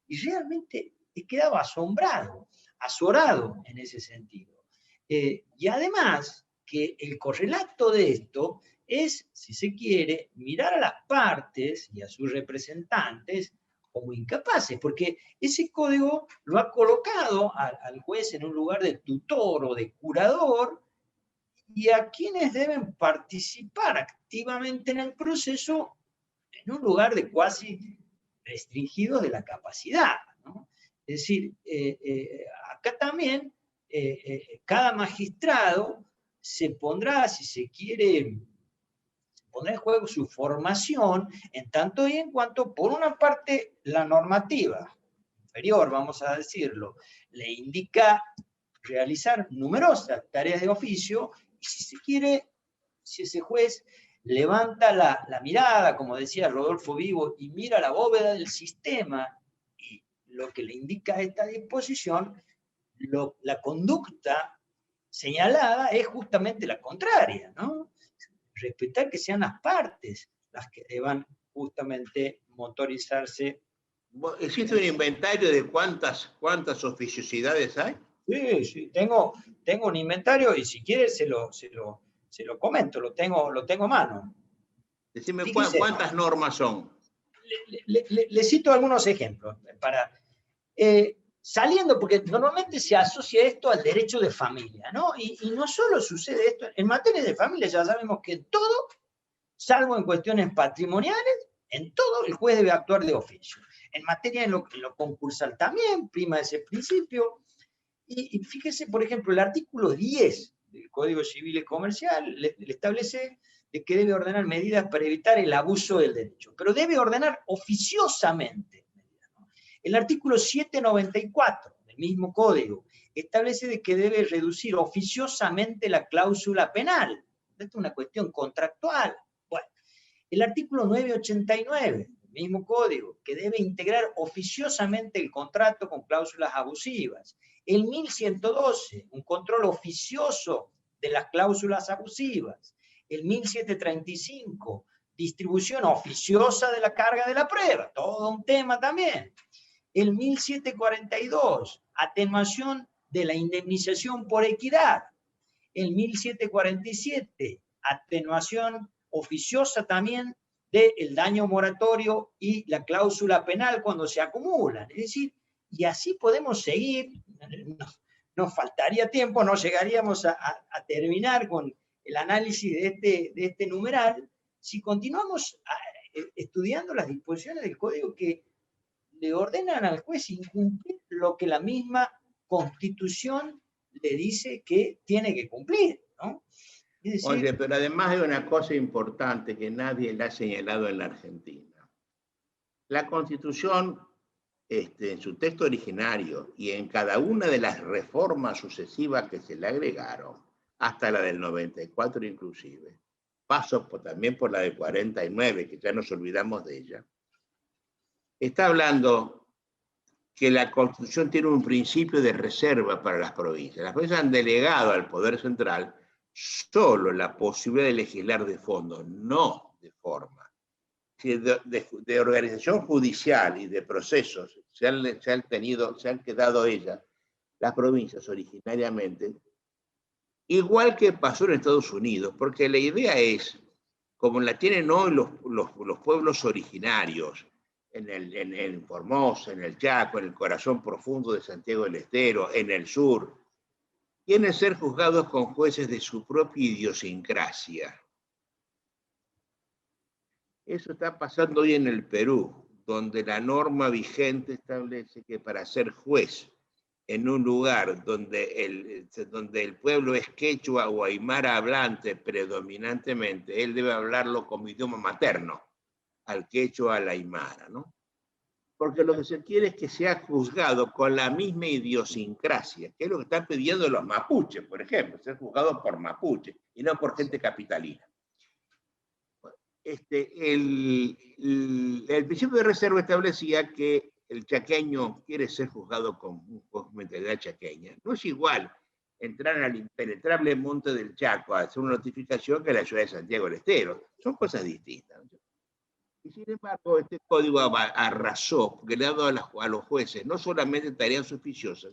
y realmente he quedado asombrado, azorado en ese sentido. Y además que el correlato de esto es, si se quiere, mirar a las partes y a sus representantes como incapaces, porque ese código lo ha colocado al juez en un lugar de tutor o de curador y a quienes deben participar activamente en el proceso en un lugar de cuasi restringido de la capacidad, ¿no? Es decir, acá también cada magistrado se pondrá, si se quiere, poner en juego su formación en tanto y en cuanto, por una parte, la normativa inferior, vamos a decirlo, le indica realizar numerosas tareas de oficio, y si se quiere, si ese juez levanta la mirada, como decía Rodolfo Vivo, y mira la bóveda del sistema, y lo que le indica esta disposición, la conducta señalada es justamente la contraria, ¿no? Respetar que sean las partes las que deban justamente motorizarse. ¿Existe un inventario de cuántas oficiosidades hay? Sí, tengo un inventario y si quiere se lo comento, lo tengo a mano. Decime, ¿cuántas normas son? Le cito algunos ejemplos. saliendo, porque normalmente se asocia esto al derecho de familia, ¿no? Y no solo sucede esto, en materia de familia ya sabemos que todo, salvo en cuestiones patrimoniales, en todo el juez debe actuar de oficio. En materia en lo concursal también prima ese principio. Y fíjese, por ejemplo, el artículo 10 del Código Civil y Comercial le establece de que debe ordenar medidas para evitar el abuso del derecho, pero debe ordenar oficiosamente. El artículo 794 del mismo código establece de que debe reducir oficiosamente la cláusula penal. Esta es una cuestión contractual. Bueno, el artículo 989 del mismo código, que debe integrar oficiosamente el contrato con cláusulas abusivas. El 1112, un control oficioso de las cláusulas abusivas. El 1735, distribución oficiosa de la carga de la prueba. Todo un tema también. El 1742, atenuación de la indemnización por equidad. El 1747, atenuación oficiosa también del daño moratorio y la cláusula penal cuando se acumulan. Es decir, y así podemos seguir, nos faltaría tiempo, no llegaríamos a terminar con el análisis de este numeral, si continuamos estudiando las disposiciones del código que le ordenan al juez incumplir lo que la misma Constitución le dice que tiene que cumplir, ¿no? Es decir, oye, pero además hay una cosa importante que nadie le ha señalado en la Argentina. La Constitución, en su texto originario y en cada una de las reformas sucesivas que se le agregaron, hasta la del 94 inclusive, paso también por la del 49, que ya nos olvidamos de ella, está hablando que la Constitución tiene un principio de reserva para las provincias. Las provincias han delegado al Poder Central solo la posibilidad de legislar de fondo, no de forma. De organización judicial y de procesos se han quedado ellas, las provincias originariamente, igual que pasó en Estados Unidos, porque la idea es, como la tienen hoy los pueblos originarios, en Formosa, en el Chaco, en el corazón profundo de Santiago del Estero, en el sur, tienen ser juzgados con jueces de su propia idiosincrasia. Eso está pasando hoy en el Perú, donde la norma vigente establece que para ser juez en un lugar donde el pueblo es quechua o aymara hablante predominantemente, él debe hablarlo como idioma materno, al quechua, al aymara, ¿no? Porque lo que se quiere es que sea juzgado con la misma idiosincrasia, que es lo que están pidiendo los mapuches, por ejemplo, ser juzgado por mapuche y no por gente capitalina. El principio de reserva establecía que el chaqueño quiere ser juzgado con mentalidad chaqueña. No es igual entrar al impenetrable monte del Chaco a hacer una notificación que a la ciudad de Santiago del Estero. Son cosas distintas. Y sin embargo, este código arrasó, porque le ha dado a los jueces no solamente tareas oficiosas,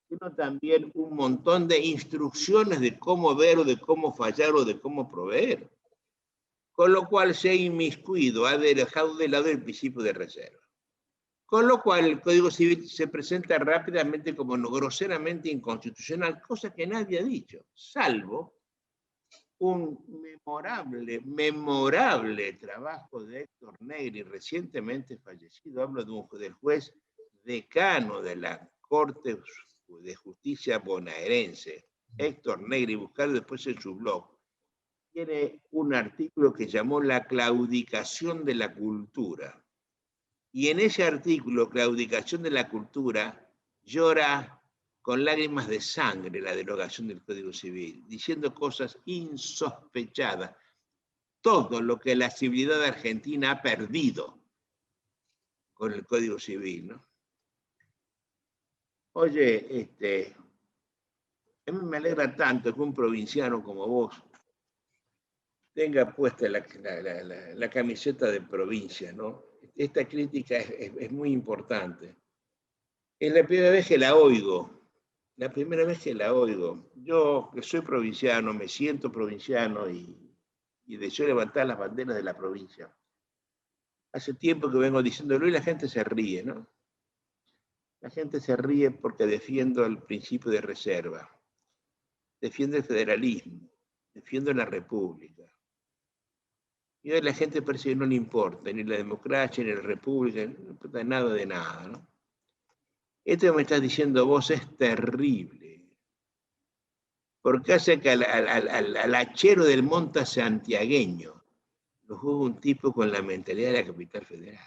sino también un montón de instrucciones de cómo ver o de cómo fallar o de cómo proveer. Con lo cual se ha inmiscuido, ha dejado de lado el principio de reserva. Con lo cual el Código Civil se presenta rápidamente como groseramente inconstitucional, cosa que nadie ha dicho, salvo un memorable trabajo de Héctor Negri, recientemente fallecido. Hablo del juez decano de la Corte de Justicia bonaerense, Héctor Negri, buscado después en su blog. Tiene un artículo que llamó La claudicación de la cultura. Y en ese artículo, Claudicación de la cultura, llora con lágrimas de sangre la derogación del Código Civil, diciendo cosas insospechadas. Todo lo que la civilidad argentina ha perdido con el Código Civil, ¿no? Oye, a mí me alegra tanto que un provinciano como vos tenga puesta la camiseta de provincia, ¿no? Esta crítica es muy importante. Es la primera vez que la oigo. La primera vez que la oigo. Yo, que soy provinciano, me siento provinciano y deseo levantar las banderas de la provincia. Hace tiempo que vengo diciéndolo y la gente se ríe, ¿no? La gente se ríe porque defiendo el principio de reserva, defiendo el federalismo, defiendo la república. Y hoy la gente parece que no le importa ni la democracia, ni la república, no importa nada de nada, ¿no? Esto que me estás diciendo vos es terrible, porque hace que al hachero del monte santiagueño lo juzga un tipo con la mentalidad de la capital federal.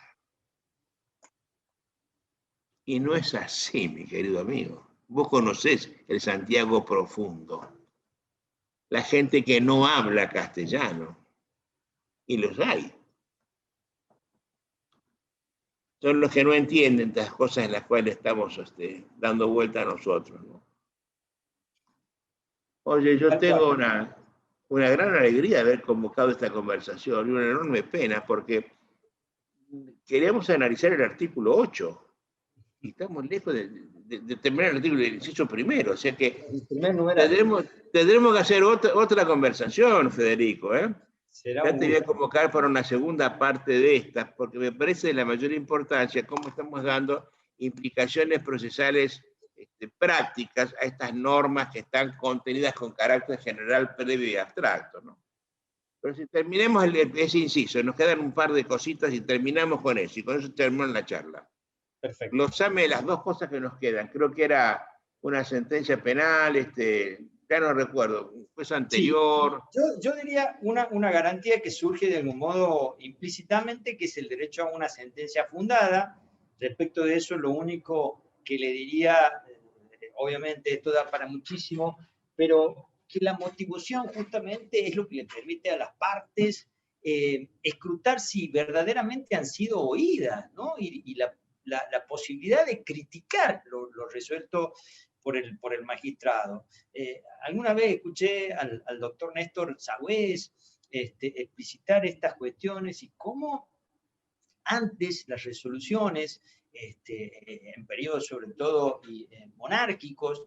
Y no es así, mi querido amigo. Vos conocés el Santiago profundo, la gente que no habla castellano, y los hay. Son los que no entienden las cosas en las cuales estamos dando vuelta a nosotros, ¿no? Oye, yo tengo una gran alegría de haber convocado esta conversación y una enorme pena porque queríamos analizar el artículo 8 y estamos lejos de terminar el artículo del inciso primero, o sea que tendremos que hacer otra conversación, Federico, ¿eh? Ya te voy a convocar para una segunda parte de esta, porque me parece de la mayor importancia cómo estamos dando implicaciones procesales prácticas a estas normas que están contenidas con carácter general, previo y abstracto, ¿no? Pero si terminemos ese inciso, nos quedan un par de cositas y terminamos con eso, y con eso terminamos la charla. Perfecto. Glosame las dos cosas que nos quedan. Creo que era una sentencia penal, ya no recuerdo, fue anterior. Sí, yo diría una garantía que surge de algún modo implícitamente, que es el derecho a una sentencia fundada. Respecto de eso, lo único que le diría, obviamente esto da para muchísimo, pero que la motivación justamente es lo que le permite a las partes escrutar si verdaderamente han sido oídas, ¿no? Y la posibilidad de criticar lo resuelto por el magistrado. Alguna vez escuché al doctor Néstor Sagüez explicitar estas cuestiones y cómo antes las resoluciones, en periodos sobre todo monárquicos,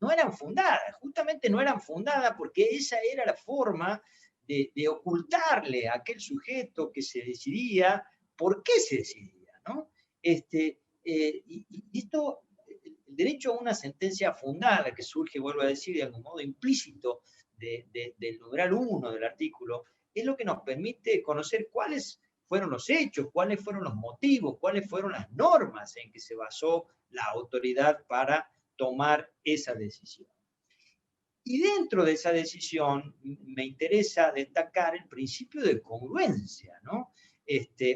no eran fundadas, justamente no eran fundadas porque esa era la forma de ocultarle a aquel sujeto que se decidía por qué se decidía, ¿no? Y esto, el derecho a una sentencia fundada, que surge, vuelvo a decir, de algún modo implícito del numeral 1 del artículo, es lo que nos permite conocer cuáles fueron los hechos, cuáles fueron los motivos, cuáles fueron las normas en que se basó la autoridad para tomar esa decisión. Y dentro de esa decisión me interesa destacar el principio de congruencia, ¿no?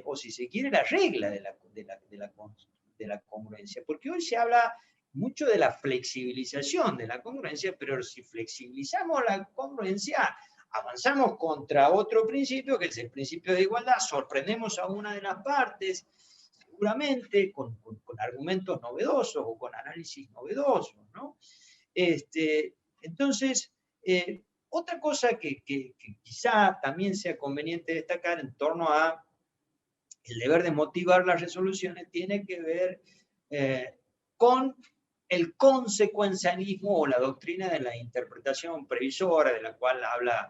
O si se quiere, la regla de la congruencia, porque hoy se habla mucho de la flexibilización de la congruencia, pero si flexibilizamos la congruencia, avanzamos contra otro principio, que es el principio de igualdad, sorprendemos a una de las partes, seguramente con argumentos novedosos o con análisis novedosos, ¿no? Entonces, otra cosa que quizá también sea conveniente destacar en torno a el deber de motivar las resoluciones tiene que ver con el consecuencialismo o la doctrina de la interpretación previsora, de la cual habla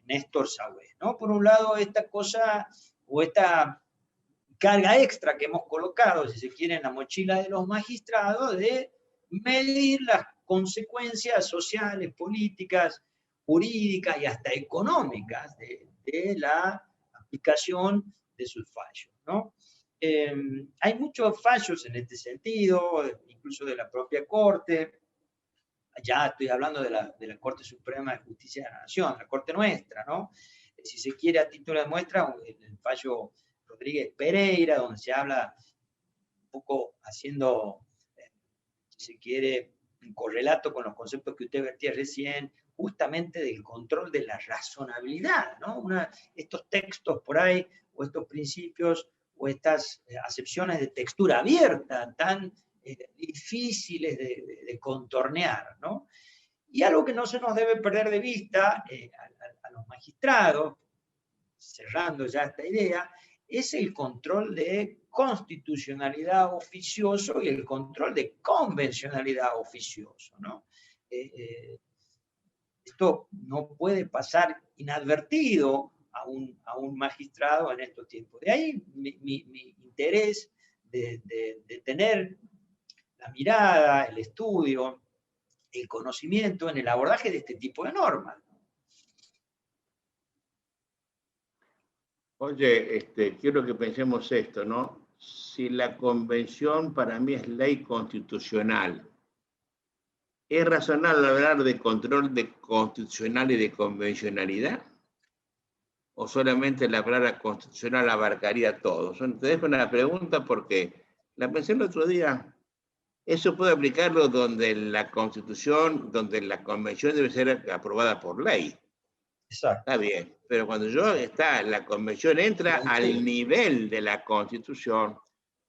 Néstor Sagüez, ¿no? Por un lado, esta cosa o esta carga extra que hemos colocado, si se quiere, en la mochila de los magistrados, de medir las consecuencias sociales, políticas, jurídicas y hasta económicas de la aplicación de sus fallos, ¿no? Hay muchos fallos en este sentido, incluso de la propia Corte. Ya estoy hablando de la Corte Suprema de Justicia de la Nación, la Corte nuestra, ¿no? Si se quiere, a título de muestra, el fallo Rodríguez Pereira, donde se habla un poco haciendo, si se quiere, un correlato con los conceptos que usted vertía recién, justamente del control de la razonabilidad, ¿no? Estos textos por ahí, o estos principios, o estas acepciones de textura abierta, tan difíciles de contornear, ¿no? Y algo que no se nos debe perder de vista a los magistrados, cerrando ya esta idea, es el control de constitucionalidad oficioso y el control de convencionalidad oficioso, ¿no? Esto no puede pasar inadvertido a un magistrado en estos tiempos. De ahí mi interés de tener la mirada, el estudio, el conocimiento en el abordaje de este tipo de normas. Oye, quiero que pensemos esto, ¿no? Si la convención para mí es ley constitucional, ¿es razonable hablar de control de constitucional y de convencionalidad? ¿O solamente la palabra constitucional abarcaría todo? Te dejo una pregunta porque la pensé el otro día. Eso puede aplicarlo donde la Constitución, donde la Convención debe ser aprobada por ley. Exacto. Está bien, pero cuando la Convención entra al nivel de la Constitución,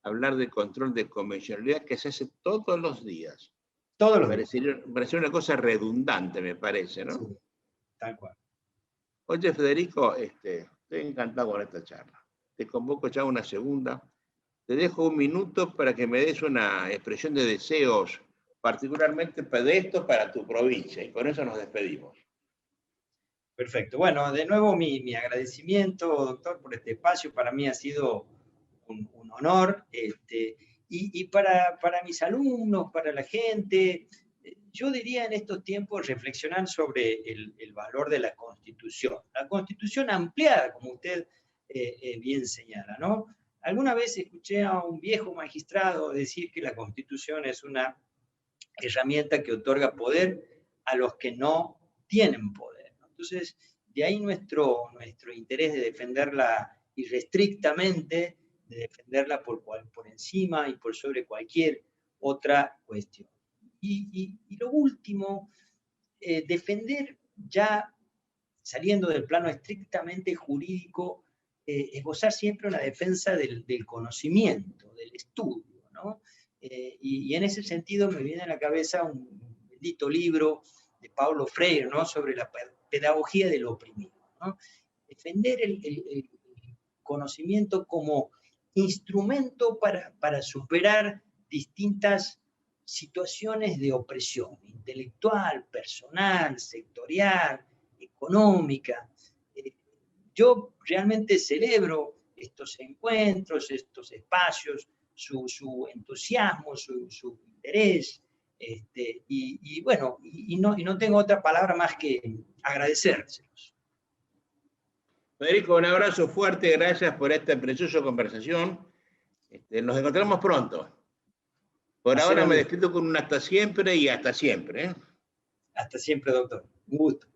hablar de control de convencionalidad que se hace todos los días. Todos los días. Parece una cosa redundante, me parece, ¿no? Sí, tal cual. Oye, Federico, estoy encantado con esta charla. Te convoco ya a una segunda. Te dejo un minuto para que me des una expresión de deseos, particularmente de esto para tu provincia, y con eso nos despedimos. Perfecto. Bueno, de nuevo mi agradecimiento, doctor, por este espacio. Para mí ha sido un honor. Y para mis alumnos, para la gente, yo diría en estos tiempos reflexionar sobre el valor de la Constitución. La Constitución ampliada, como usted bien señala, ¿no? Alguna vez escuché a un viejo magistrado decir que la Constitución es una herramienta que otorga poder a los que no tienen poder, ¿no? Entonces, de ahí nuestro interés de defenderla irrestrictamente, de defenderla por encima y por sobre cualquier otra cuestión. Y lo último, defender ya saliendo del plano estrictamente jurídico, esbozar siempre una defensa del conocimiento, del estudio, ¿no? Y en ese sentido me viene a la cabeza un bendito libro de Paulo Freire, ¿no? Sobre la pedagogía del oprimido, ¿no? Defender el conocimiento como instrumento para superar distintas situaciones de opresión intelectual, personal, sectorial, económica. Yo realmente celebro estos encuentros, estos espacios, su entusiasmo, su interés, y bueno, y no tengo otra palabra más que agradecérselos. Federico, un abrazo fuerte, gracias por esta preciosa conversación. Nos encontramos pronto. Por ahora me despido con un hasta siempre y hasta siempre. Hasta siempre, doctor. Un gusto.